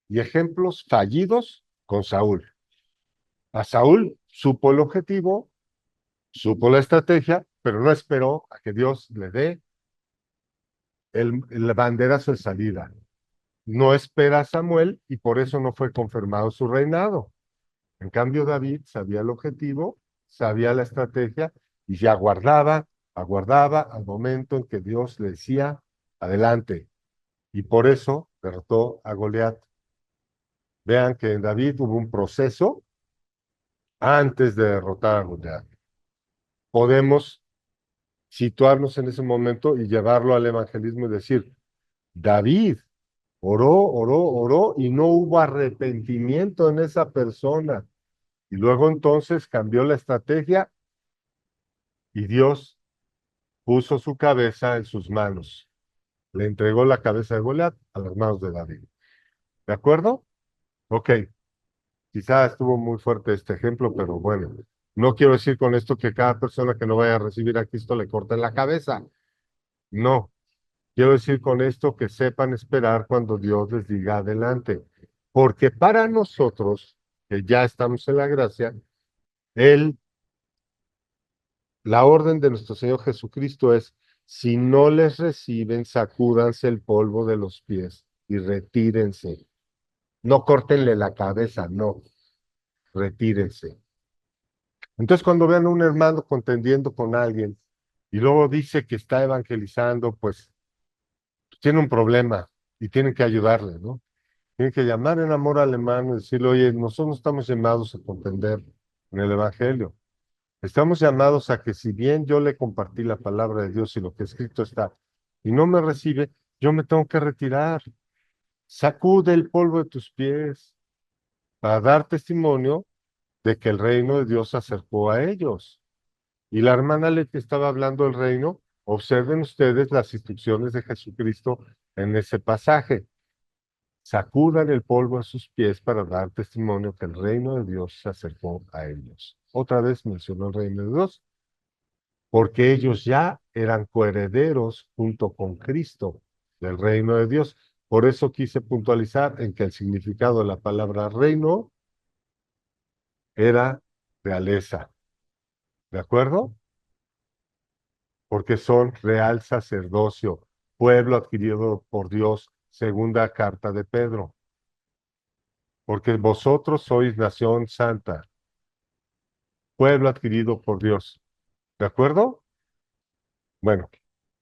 S1: y ejemplos fallidos con Saúl. A Saúl supo el objetivo, supo la estrategia, pero no esperó a que Dios le dé el banderazo de salida. No espera a Samuel y por eso no fue confirmado su reinado. En cambio, David sabía el objetivo, sabía la estrategia y se aguardaba al momento en que Dios le decía, adelante. Y por eso derrotó a Goliat. Vean que en David hubo un proceso antes de derrotar a Goliat. Podemos situarnos en ese momento y llevarlo al evangelismo y decir, David oró y no hubo arrepentimiento en esa persona. Y luego entonces cambió la estrategia y Dios puso su cabeza en sus manos. Le entregó la cabeza de Goliat a las manos de David. ¿De acuerdo? Ok, quizá estuvo muy fuerte este ejemplo, pero bueno, no quiero decir con esto que cada persona que no vaya a recibir a Cristo le corten la cabeza. No, quiero decir con esto que sepan esperar cuando Dios les diga adelante. Porque para nosotros, que ya estamos en la gracia, Él, la orden de nuestro Señor Jesucristo es, si no les reciben, sacúdanse el polvo de los pies y retírense. No córtenle la cabeza, no, retírense. Entonces, cuando vean a un hermano contendiendo con alguien y luego dice que está evangelizando, pues tiene un problema y tienen que ayudarle, ¿no? Tienen que llamar en amor al hermano y decirle, oye, nosotros no estamos llamados a contender en el evangelio. Estamos llamados a que si bien yo le compartí la palabra de Dios y lo que escrito está, y no me recibe, yo me tengo que retirar. Sacude el polvo de tus pies para dar testimonio de que el reino de Dios se acercó a ellos. Y la hermana Leti estaba hablando del reino. Observen ustedes las instrucciones de Jesucristo en ese pasaje. Sacudan el polvo a sus pies para dar testimonio que el reino de Dios se acercó a ellos. Otra vez mencionó el reino de Dios, porque ellos ya eran coherederos junto con Cristo del reino de Dios. Por eso quise puntualizar en que el significado de la palabra reino era realeza. ¿De acuerdo? Porque son real sacerdocio, pueblo adquirido por Dios, segunda carta de Pedro. Porque vosotros sois nación santa, pueblo adquirido por Dios. ¿De acuerdo? Bueno,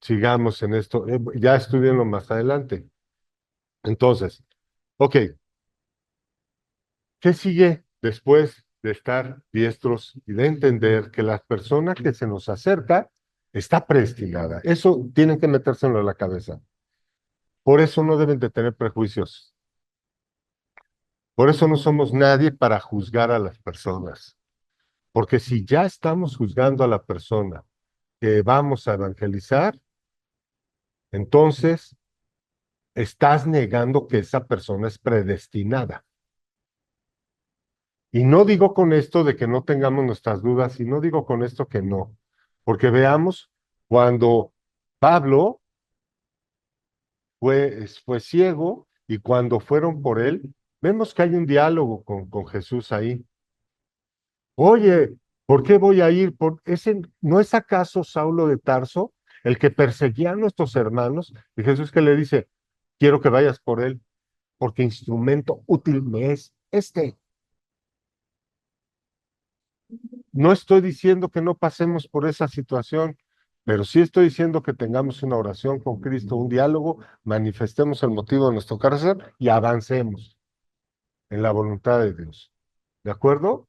S1: sigamos en esto. Ya estudienlo más adelante. Entonces, ok, ¿qué sigue después de estar diestros y de entender que la persona que se nos acerca está predestinada? Eso tienen que metérselo en la cabeza. Por eso no deben de tener prejuicios. Por eso no somos nadie para juzgar a las personas. Porque si ya estamos juzgando a la persona que vamos a evangelizar, entonces estás negando que esa persona es predestinada. Y no digo con esto de que no tengamos nuestras dudas, y no digo con esto que no, porque veamos cuando Pablo fue ciego y cuando fueron por él, vemos que hay un diálogo con Jesús ahí. Oye, ¿por qué voy a ir? ¿No es acaso Saulo de Tarso el que perseguía a nuestros hermanos? Y Jesús que le dice, quiero que vayas por él, porque instrumento útil me es este. No estoy diciendo que no pasemos por esa situación, pero sí estoy diciendo que tengamos una oración con Cristo, un diálogo, manifestemos el motivo de nuestro carácter y avancemos en la voluntad de Dios. ¿De acuerdo?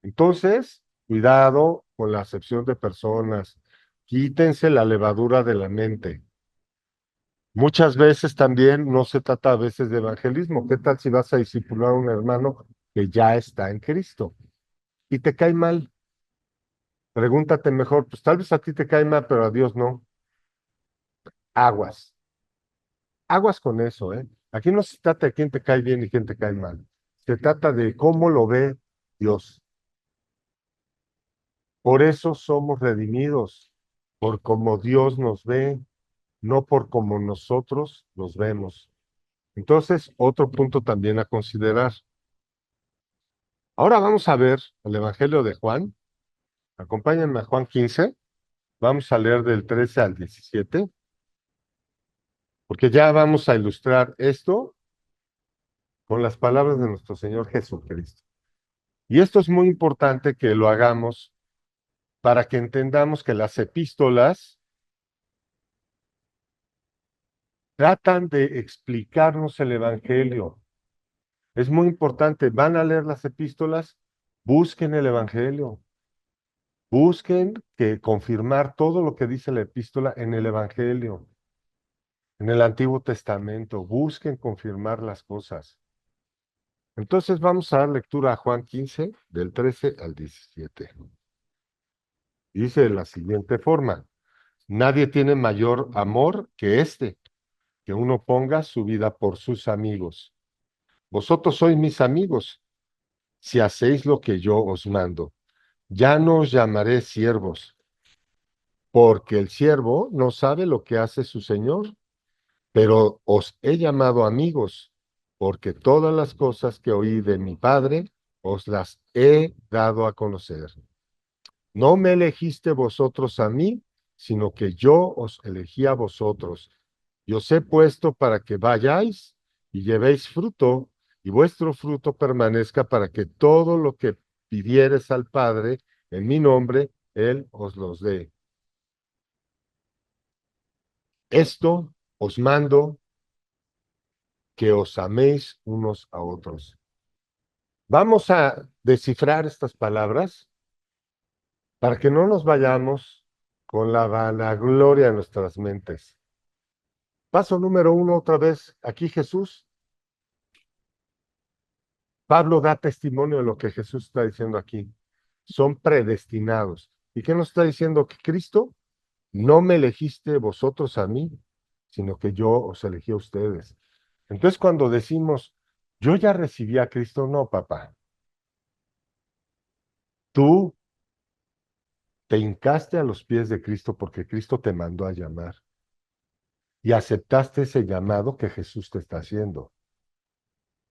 S1: Entonces, cuidado con la acepción de personas. Quítense la levadura de la mente. Muchas veces también no se trata a veces de evangelismo. ¿Qué tal si vas a discipular a un hermano que ya está en Cristo y te cae mal? Pregúntate mejor, pues tal vez a ti te cae mal, pero a Dios no. Aguas. Aguas con eso, ¿eh? Aquí no se trata de quién te cae bien y quién te cae mal. Se trata de cómo lo ve Dios. Por eso somos redimidos, por cómo Dios nos ve, no por cómo nosotros los vemos. Entonces, otro punto también a considerar. Ahora vamos a ver el Evangelio de Juan. Acompáñenme a Juan 15. Vamos a leer del 13 al 17, porque ya vamos a ilustrar esto con las palabras de nuestro Señor Jesucristo. Y esto es muy importante que lo hagamos para que entendamos que las epístolas tratan de explicarnos el Evangelio. Es muy importante, van a leer las epístolas, busquen el Evangelio, busquen que confirmar todo lo que dice la epístola en el Evangelio, en el Antiguo Testamento, busquen confirmar las cosas. Entonces vamos a dar lectura a Juan 15, del 13 al 17. Dice de la siguiente forma, nadie tiene mayor amor que este, que uno ponga su vida por sus amigos. Vosotros sois mis amigos, si hacéis lo que yo os mando. Ya no os llamaré siervos, porque el siervo no sabe lo que hace su señor, pero os he llamado amigos, porque todas las cosas que oí de mi Padre os las he dado a conocer. No me elegiste vosotros a mí, sino que yo os elegí a vosotros. Y os he puesto para que vayáis y llevéis fruto, y vuestro fruto permanezca para que todo lo que pidiereis al Padre en mi nombre, Él os los dé. Esto os mando que os améis unos a otros. Vamos a descifrar estas palabras para que no nos vayamos con la vanagloria en nuestras mentes. Paso número 1, otra vez, aquí Jesús. Pablo da testimonio de lo que Jesús está diciendo aquí. Son predestinados. ¿Y qué nos está diciendo? Que Cristo no me elegiste vosotros a mí, sino que yo os elegí a ustedes. Entonces, cuando decimos, yo ya recibí a Cristo, no, papá. Tú te hincaste a los pies de Cristo porque Cristo te mandó a llamar y aceptaste ese llamado que Jesús te está haciendo.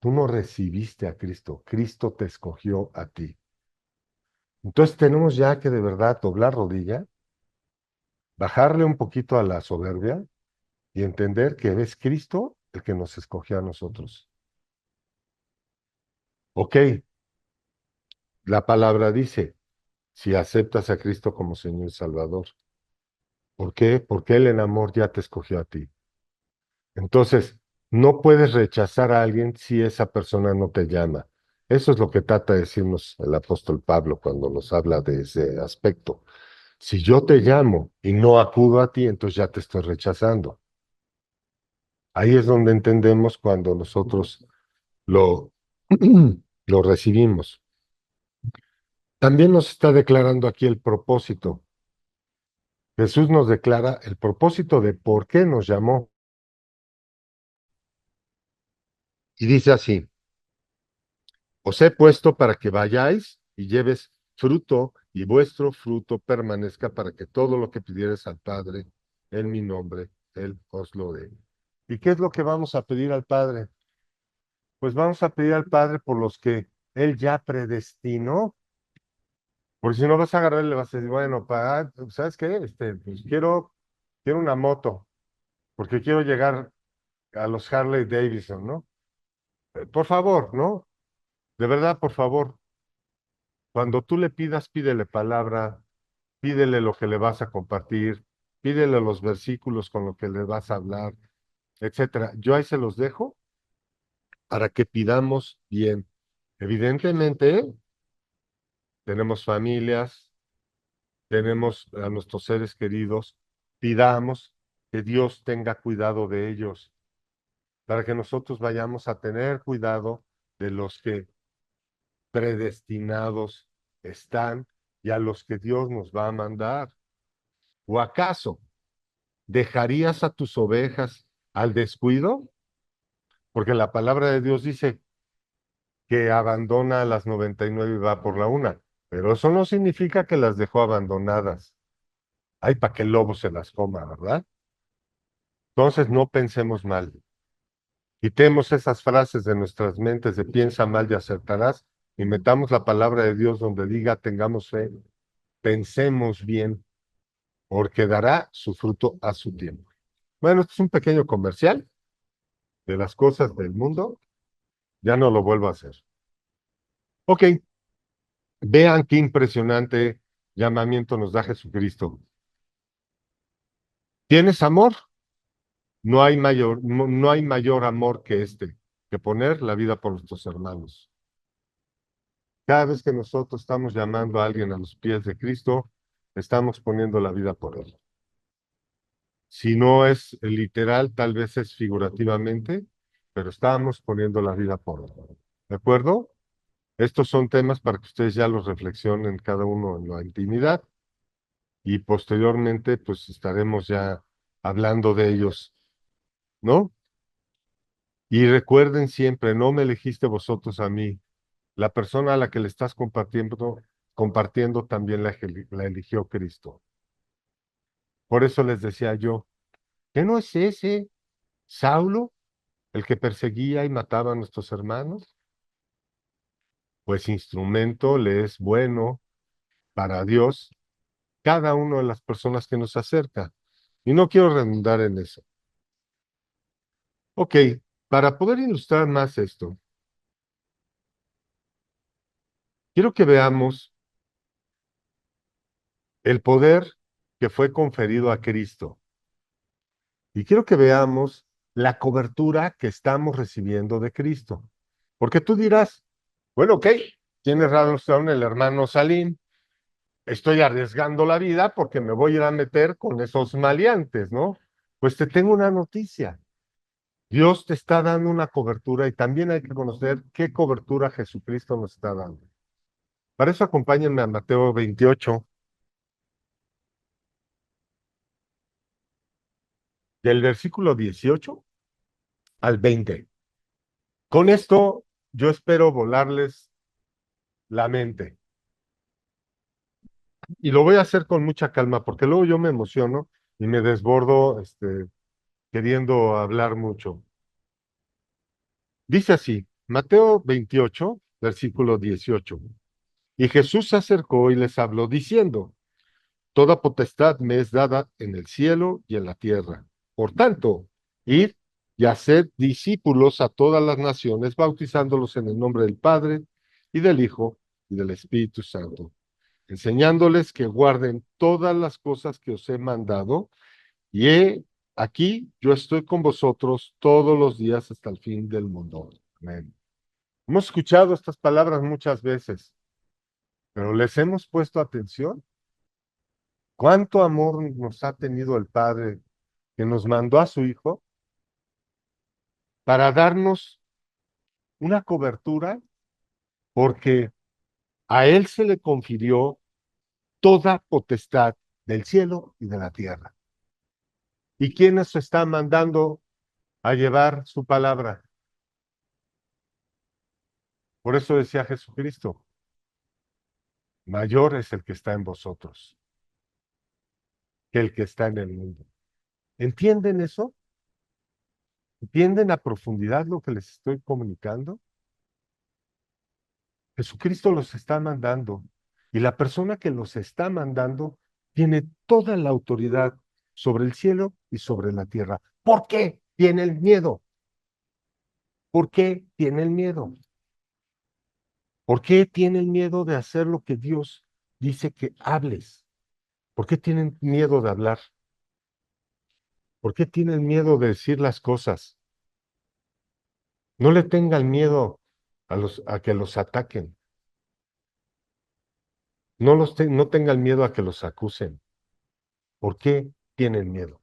S1: Tú no recibiste a Cristo, Cristo te escogió a ti. Entonces tenemos ya que de verdad doblar rodilla, bajarle un poquito a la soberbia y entender que es Cristo el que nos escogió a nosotros. Ok, la palabra dice, si aceptas a Cristo como Señor y Salvador. ¿Por qué? Porque Él en amor ya te escogió a ti. Entonces, no puedes rechazar a alguien si esa persona no te llama. Eso es lo que trata de decirnos el apóstol Pablo cuando nos habla de ese aspecto. Si yo te llamo y no acudo a ti, entonces ya te estoy rechazando. Ahí es donde entendemos cuando nosotros lo, lo recibimos. También nos está declarando aquí el propósito. Jesús nos declara el propósito de por qué nos llamó. Y dice así, os he puesto para que vayáis y lleves fruto y vuestro fruto permanezca para que todo lo que pidieres al Padre en mi nombre, Él os lo dé. ¿Y qué es lo que vamos a pedir al Padre? Pues vamos a pedir al Padre por los que Él ya predestinó. Porque si no vas a agarrar y le vas a decir, bueno, ¿sabes qué? Pues quiero una moto, porque quiero llegar a los Harley Davidson, ¿no? Por favor, ¿no? De verdad, por favor, cuando tú le pidas, pídele palabra, pídele lo que le vas a compartir, pídele los versículos con lo que le vas a hablar, etcétera. Yo ahí se los dejo para que pidamos bien. Evidentemente, tenemos familias, tenemos a nuestros seres queridos, pidamos que Dios tenga cuidado de ellos, para que nosotros vayamos a tener cuidado de los que predestinados están y a los que Dios nos va a mandar. ¿O acaso dejarías a tus ovejas al descuido? Porque la palabra de Dios dice que abandona a las 99 y va por la una, pero eso no significa que las dejó abandonadas. Ay, para que el lobo se las coma, ¿verdad? Entonces no pensemos mal. Quitemos esas frases de nuestras mentes de piensa mal y acertarás y metamos la palabra de Dios donde diga tengamos fe, pensemos bien, porque dará su fruto a su tiempo. Bueno, esto es un pequeño comercial de las cosas del mundo. Ya no lo vuelvo a hacer. Ok, vean qué impresionante llamamiento nos da Jesucristo. ¿Tienes amor? No hay mayor amor que este, que poner la vida por nuestros hermanos. Cada vez que nosotros estamos llamando a alguien a los pies de Cristo, estamos poniendo la vida por él. Si no es literal, tal vez es figurativamente, pero estamos poniendo la vida por él. ¿De acuerdo? Estos son temas para que ustedes ya los reflexionen cada uno en la intimidad y posteriormente pues estaremos ya hablando de ellos, ¿no? Y recuerden siempre, no me elegiste vosotros a mí, la persona a la que le estás compartiendo también la eligió Cristo. Por eso les decía yo, ¿qué no es ese Saulo el que perseguía y mataba a nuestros hermanos? Pues instrumento le es bueno para Dios cada una de las personas que nos acerca. Y no quiero redundar en eso. Ok, para poder ilustrar más esto, quiero que veamos el poder que fue conferido a Cristo. Y quiero que veamos la cobertura que estamos recibiendo de Cristo. Porque tú dirás, bueno, ok, tiene razón el hermano Salim, estoy arriesgando la vida porque me voy a ir a meter con esos maleantes, ¿no? Pues te tengo una noticia. Dios te está dando una cobertura y también hay que conocer qué cobertura Jesucristo nos está dando. Para eso acompáñenme a Mateo 28, del versículo 18 al 20. Con esto yo espero volarles la mente. Y lo voy a hacer con mucha calma porque luego yo me emociono y me desbordo queriendo hablar mucho. Dice así, Mateo 28, versículo 18. Y Jesús se acercó y les habló diciendo, Toda potestad me es dada en el cielo y en la tierra. Por tanto, id y haced discípulos a todas las naciones, bautizándolos en el nombre del Padre y del Hijo y del Espíritu Santo, enseñándoles que guarden todas las cosas que os he mandado, y aquí yo estoy con vosotros todos los días hasta el fin del mundo. Amén. Hemos escuchado estas palabras muchas veces, pero ¿les hemos puesto atención? ¿Cuánto amor nos ha tenido el Padre que nos mandó a su Hijo para darnos una cobertura? Porque a Él se le confirió toda potestad del cielo y de la tierra. ¿Y quién nos está mandando a llevar su palabra? Por eso decía Jesucristo, mayor es el que está en vosotros que el que está en el mundo. ¿Entienden eso? ¿Entienden a profundidad lo que les estoy comunicando? Jesucristo los está mandando y la persona que los está mandando tiene toda la autoridad sobre el cielo y sobre la tierra. ¿Por qué tiene el miedo? ¿Por qué tiene el miedo? ¿Por qué tiene el miedo de hacer lo que Dios dice que hables? ¿Por qué tienen miedo de hablar? ¿Por qué tienen miedo de decir las cosas? No le tengan miedo a que los ataquen. No tengan miedo a que los acusen. ¿Por qué tienen miedo?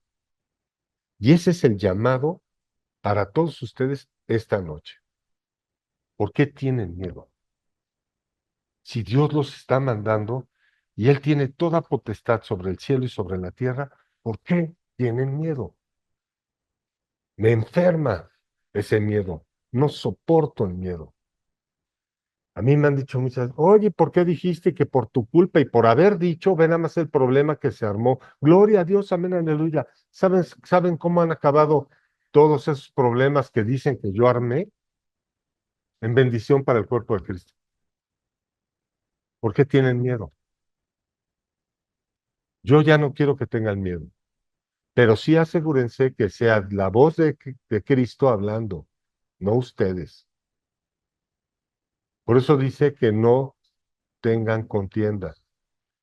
S1: Y ese es el llamado para todos ustedes esta noche. ¿Por qué tienen miedo? Si Dios los está mandando y Él tiene toda potestad sobre el cielo y sobre la tierra, ¿por qué tienen miedo? Me enferma ese miedo. No soporto el miedo. A mí me han dicho muchas, oye, ¿por qué dijiste que por tu culpa y por haber dicho, ve nada más el problema que se armó? Gloria a Dios, amén, aleluya. ¿Saben cómo han acabado todos esos problemas que dicen que yo armé? En bendición para el cuerpo de Cristo. ¿Por qué tienen miedo? Yo ya no quiero que tengan miedo, pero sí asegúrense que sea la voz de Cristo hablando, no ustedes. Por eso dice que no tengan contiendas.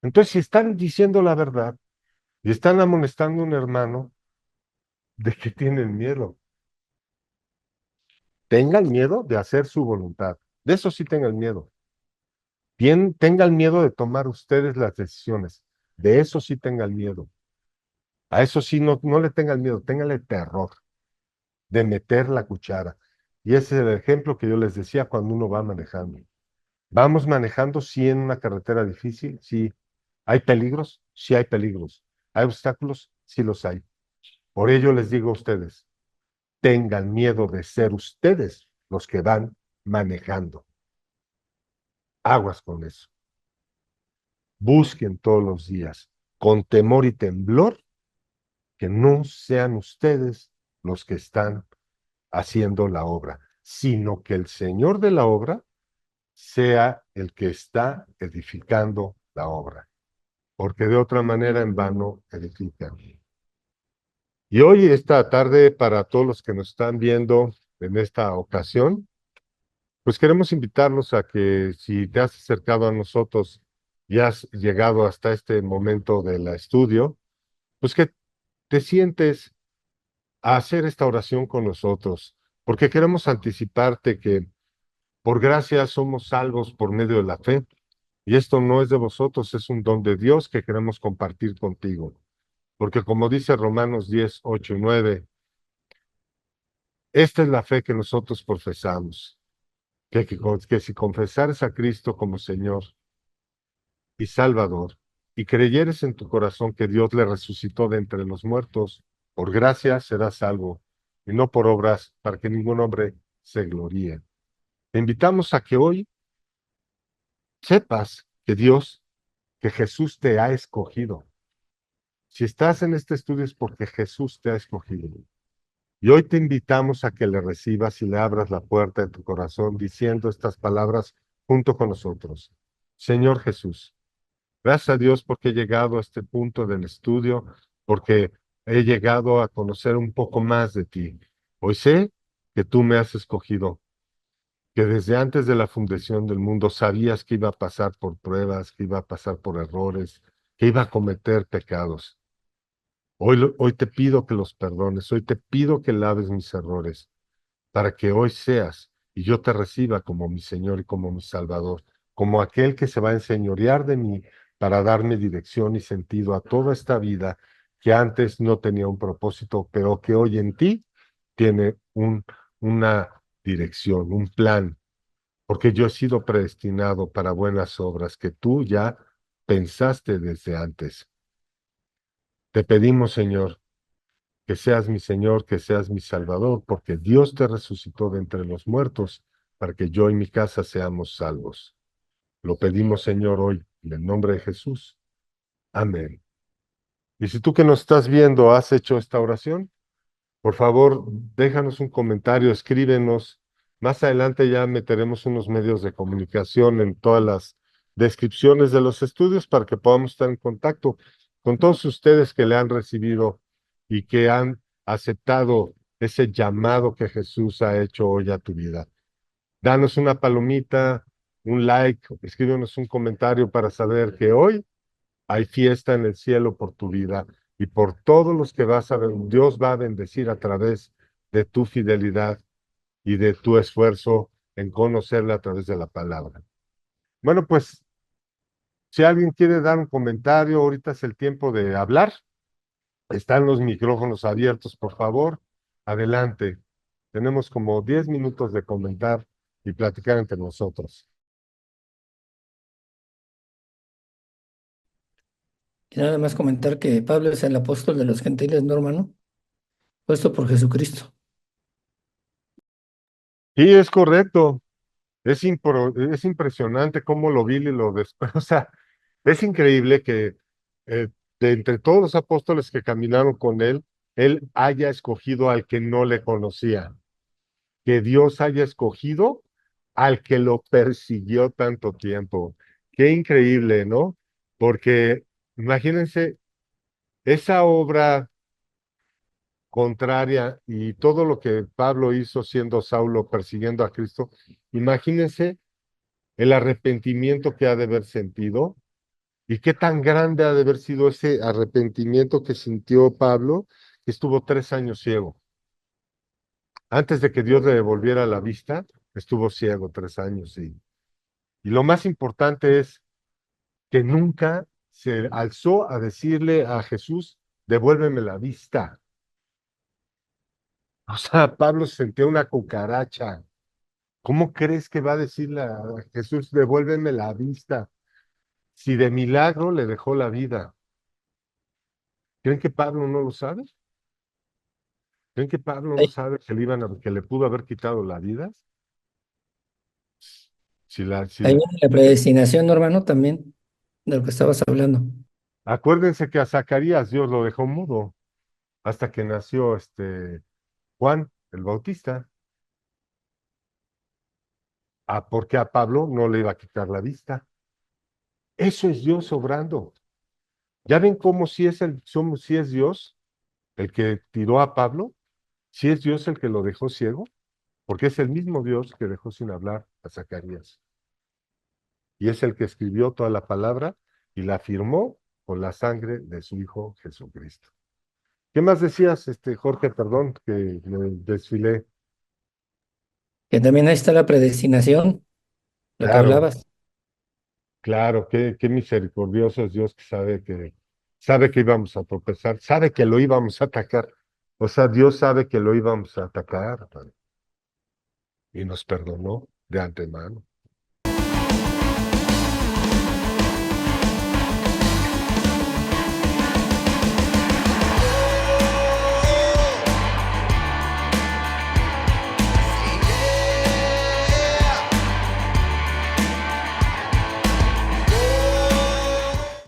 S1: Entonces, si están diciendo la verdad y están amonestando a un hermano, ¿de qué tienen miedo? Tengan miedo de hacer su voluntad. De eso sí tengan miedo. Tengan miedo de tomar ustedes las decisiones. De eso sí tengan miedo. A eso sí no le tengan miedo, ténganle terror de meter la cuchara. Y ese es el ejemplo que yo les decía cuando uno va manejando. Vamos manejando, sí, en una carretera difícil, sí. ¿Hay peligros? Sí hay peligros. ¿Hay obstáculos? Sí los hay. Por ello les digo a ustedes, tengan miedo de ser ustedes los que van manejando. Aguas con eso. Busquen todos los días, con temor y temblor, que no sean ustedes los que están haciendo la obra, sino que el Señor de la obra sea el que está edificando la obra, porque de otra manera en vano edifican. Y hoy, esta tarde, para todos los que nos están viendo en esta ocasión, pues queremos invitarlos a que si te has acercado a nosotros y has llegado hasta este momento del estudio, pues que te sientes a hacer esta oración con nosotros, porque queremos anticiparte que por gracia somos salvos por medio de la fe, Y esto no es de vosotros, es un don de Dios que queremos compartir contigo. Porque como dice Romanos 10, 8 y 9, esta es la fe que nosotros profesamos, que si confesares a Cristo como Señor y Salvador, y creyeres en tu corazón que Dios le resucitó de entre los muertos, por gracia serás salvo, y no por obras, para que ningún hombre se gloríe. Te invitamos a que hoy sepas que Dios, que Jesús te ha escogido. Si estás en este estudio es porque Jesús te ha escogido. Y hoy te invitamos a que le recibas y le abras la puerta de tu corazón diciendo estas palabras junto con nosotros. Señor Jesús, gracias a Dios porque he llegado a este punto del estudio, porque he llegado a conocer un poco más de ti. Hoy sé que tú me has escogido, que desde antes de la fundación del mundo sabías que iba a pasar por pruebas, que iba a pasar por errores, que iba a cometer pecados. Hoy te pido que los perdones, hoy te pido que laves mis errores, para que hoy seas y yo te reciba como mi Señor y como mi Salvador, como aquel que se va a enseñorear de mí para darme dirección y sentido a toda esta vida que antes no tenía un propósito, pero que hoy en ti tiene una dirección, un plan, porque yo he sido predestinado para buenas obras que tú ya pensaste desde antes. Te pedimos, Señor, que seas mi Señor, que seas mi Salvador, porque Dios te resucitó de entre los muertos para que yo y mi casa seamos salvos. Lo pedimos, Señor, hoy, en el nombre de Jesús. Amén. Y si tú que nos estás viendo has hecho esta oración, por favor, déjanos un comentario, escríbenos. Más adelante ya meteremos unos medios de comunicación en todas las descripciones de los estudios para que podamos estar en contacto con todos ustedes que le han recibido y que han aceptado ese llamado que Jesús ha hecho hoy a tu vida. Danos una palomita, un like, escríbenos un comentario para saber que hoy hay fiesta en el cielo por tu vida y por todos los que Dios va a bendecir a través de tu fidelidad y de tu esfuerzo en conocerle a través de la palabra. Bueno, pues si alguien quiere dar un comentario, ahorita es el tiempo de hablar. Están los micrófonos abiertos, por favor. Adelante. Tenemos como 10 minutos de comentar y platicar entre nosotros.
S3: Y nada más comentar que Pablo es el apóstol de los gentiles, ¿no, hermano? Puesto por Jesucristo.
S1: Sí, es correcto. Es impresionante cómo lo vi y lo después. O sea, es increíble que de entre todos los apóstoles que caminaron con él haya escogido al que no le conocía. Que Dios haya escogido al que lo persiguió tanto tiempo. Qué increíble, ¿no? Porque imagínense esa obra contraria y todo lo que Pablo hizo siendo Saulo persiguiendo a Cristo. Imagínense el arrepentimiento que ha de haber sentido y qué tan grande ha de haber sido ese arrepentimiento que sintió Pablo, que estuvo 3 años ciego. Antes de que Dios le devolviera la vista, estuvo ciego 3 años. Y lo más importante es que nunca se alzó a decirle a Jesús, devuélveme la vista. O sea, Pablo sentía una cucaracha. ¿Cómo crees que va a decirle a Jesús, devuélveme la vista? Si de milagro le dejó la vida. ¿Creen que Pablo no lo sabe? ¿Creen que Pablo no
S3: Ahí,
S1: sabe que le pudo haber quitado la vida? Si la, si
S3: ahí
S1: la...
S3: viene la predestinación, ¿no, hermano? También de lo que estabas hablando.
S1: Acuérdense que a Zacarías Dios lo dejó mudo hasta que nació Juan el Bautista. Porque a Pablo no le iba a quitar la vista. Eso es Dios obrando. ¿Ya ven cómo si es Dios el que tiró a Pablo? Si es Dios el que lo dejó ciego, porque es el mismo Dios que dejó sin hablar a Zacarías. Y es el que escribió toda la palabra y la firmó con la sangre de su Hijo Jesucristo. ¿Qué más decías, Jorge? Perdón, que me desfilé.
S3: Que también ahí está la predestinación, lo que
S1: Claro,
S3: hablabas.
S1: Claro, qué misericordioso es Dios que sabe que íbamos a tropezar, sabe que lo íbamos a atacar. O sea, Dios sabe que lo íbamos a atacar, hermano, y nos perdonó de antemano.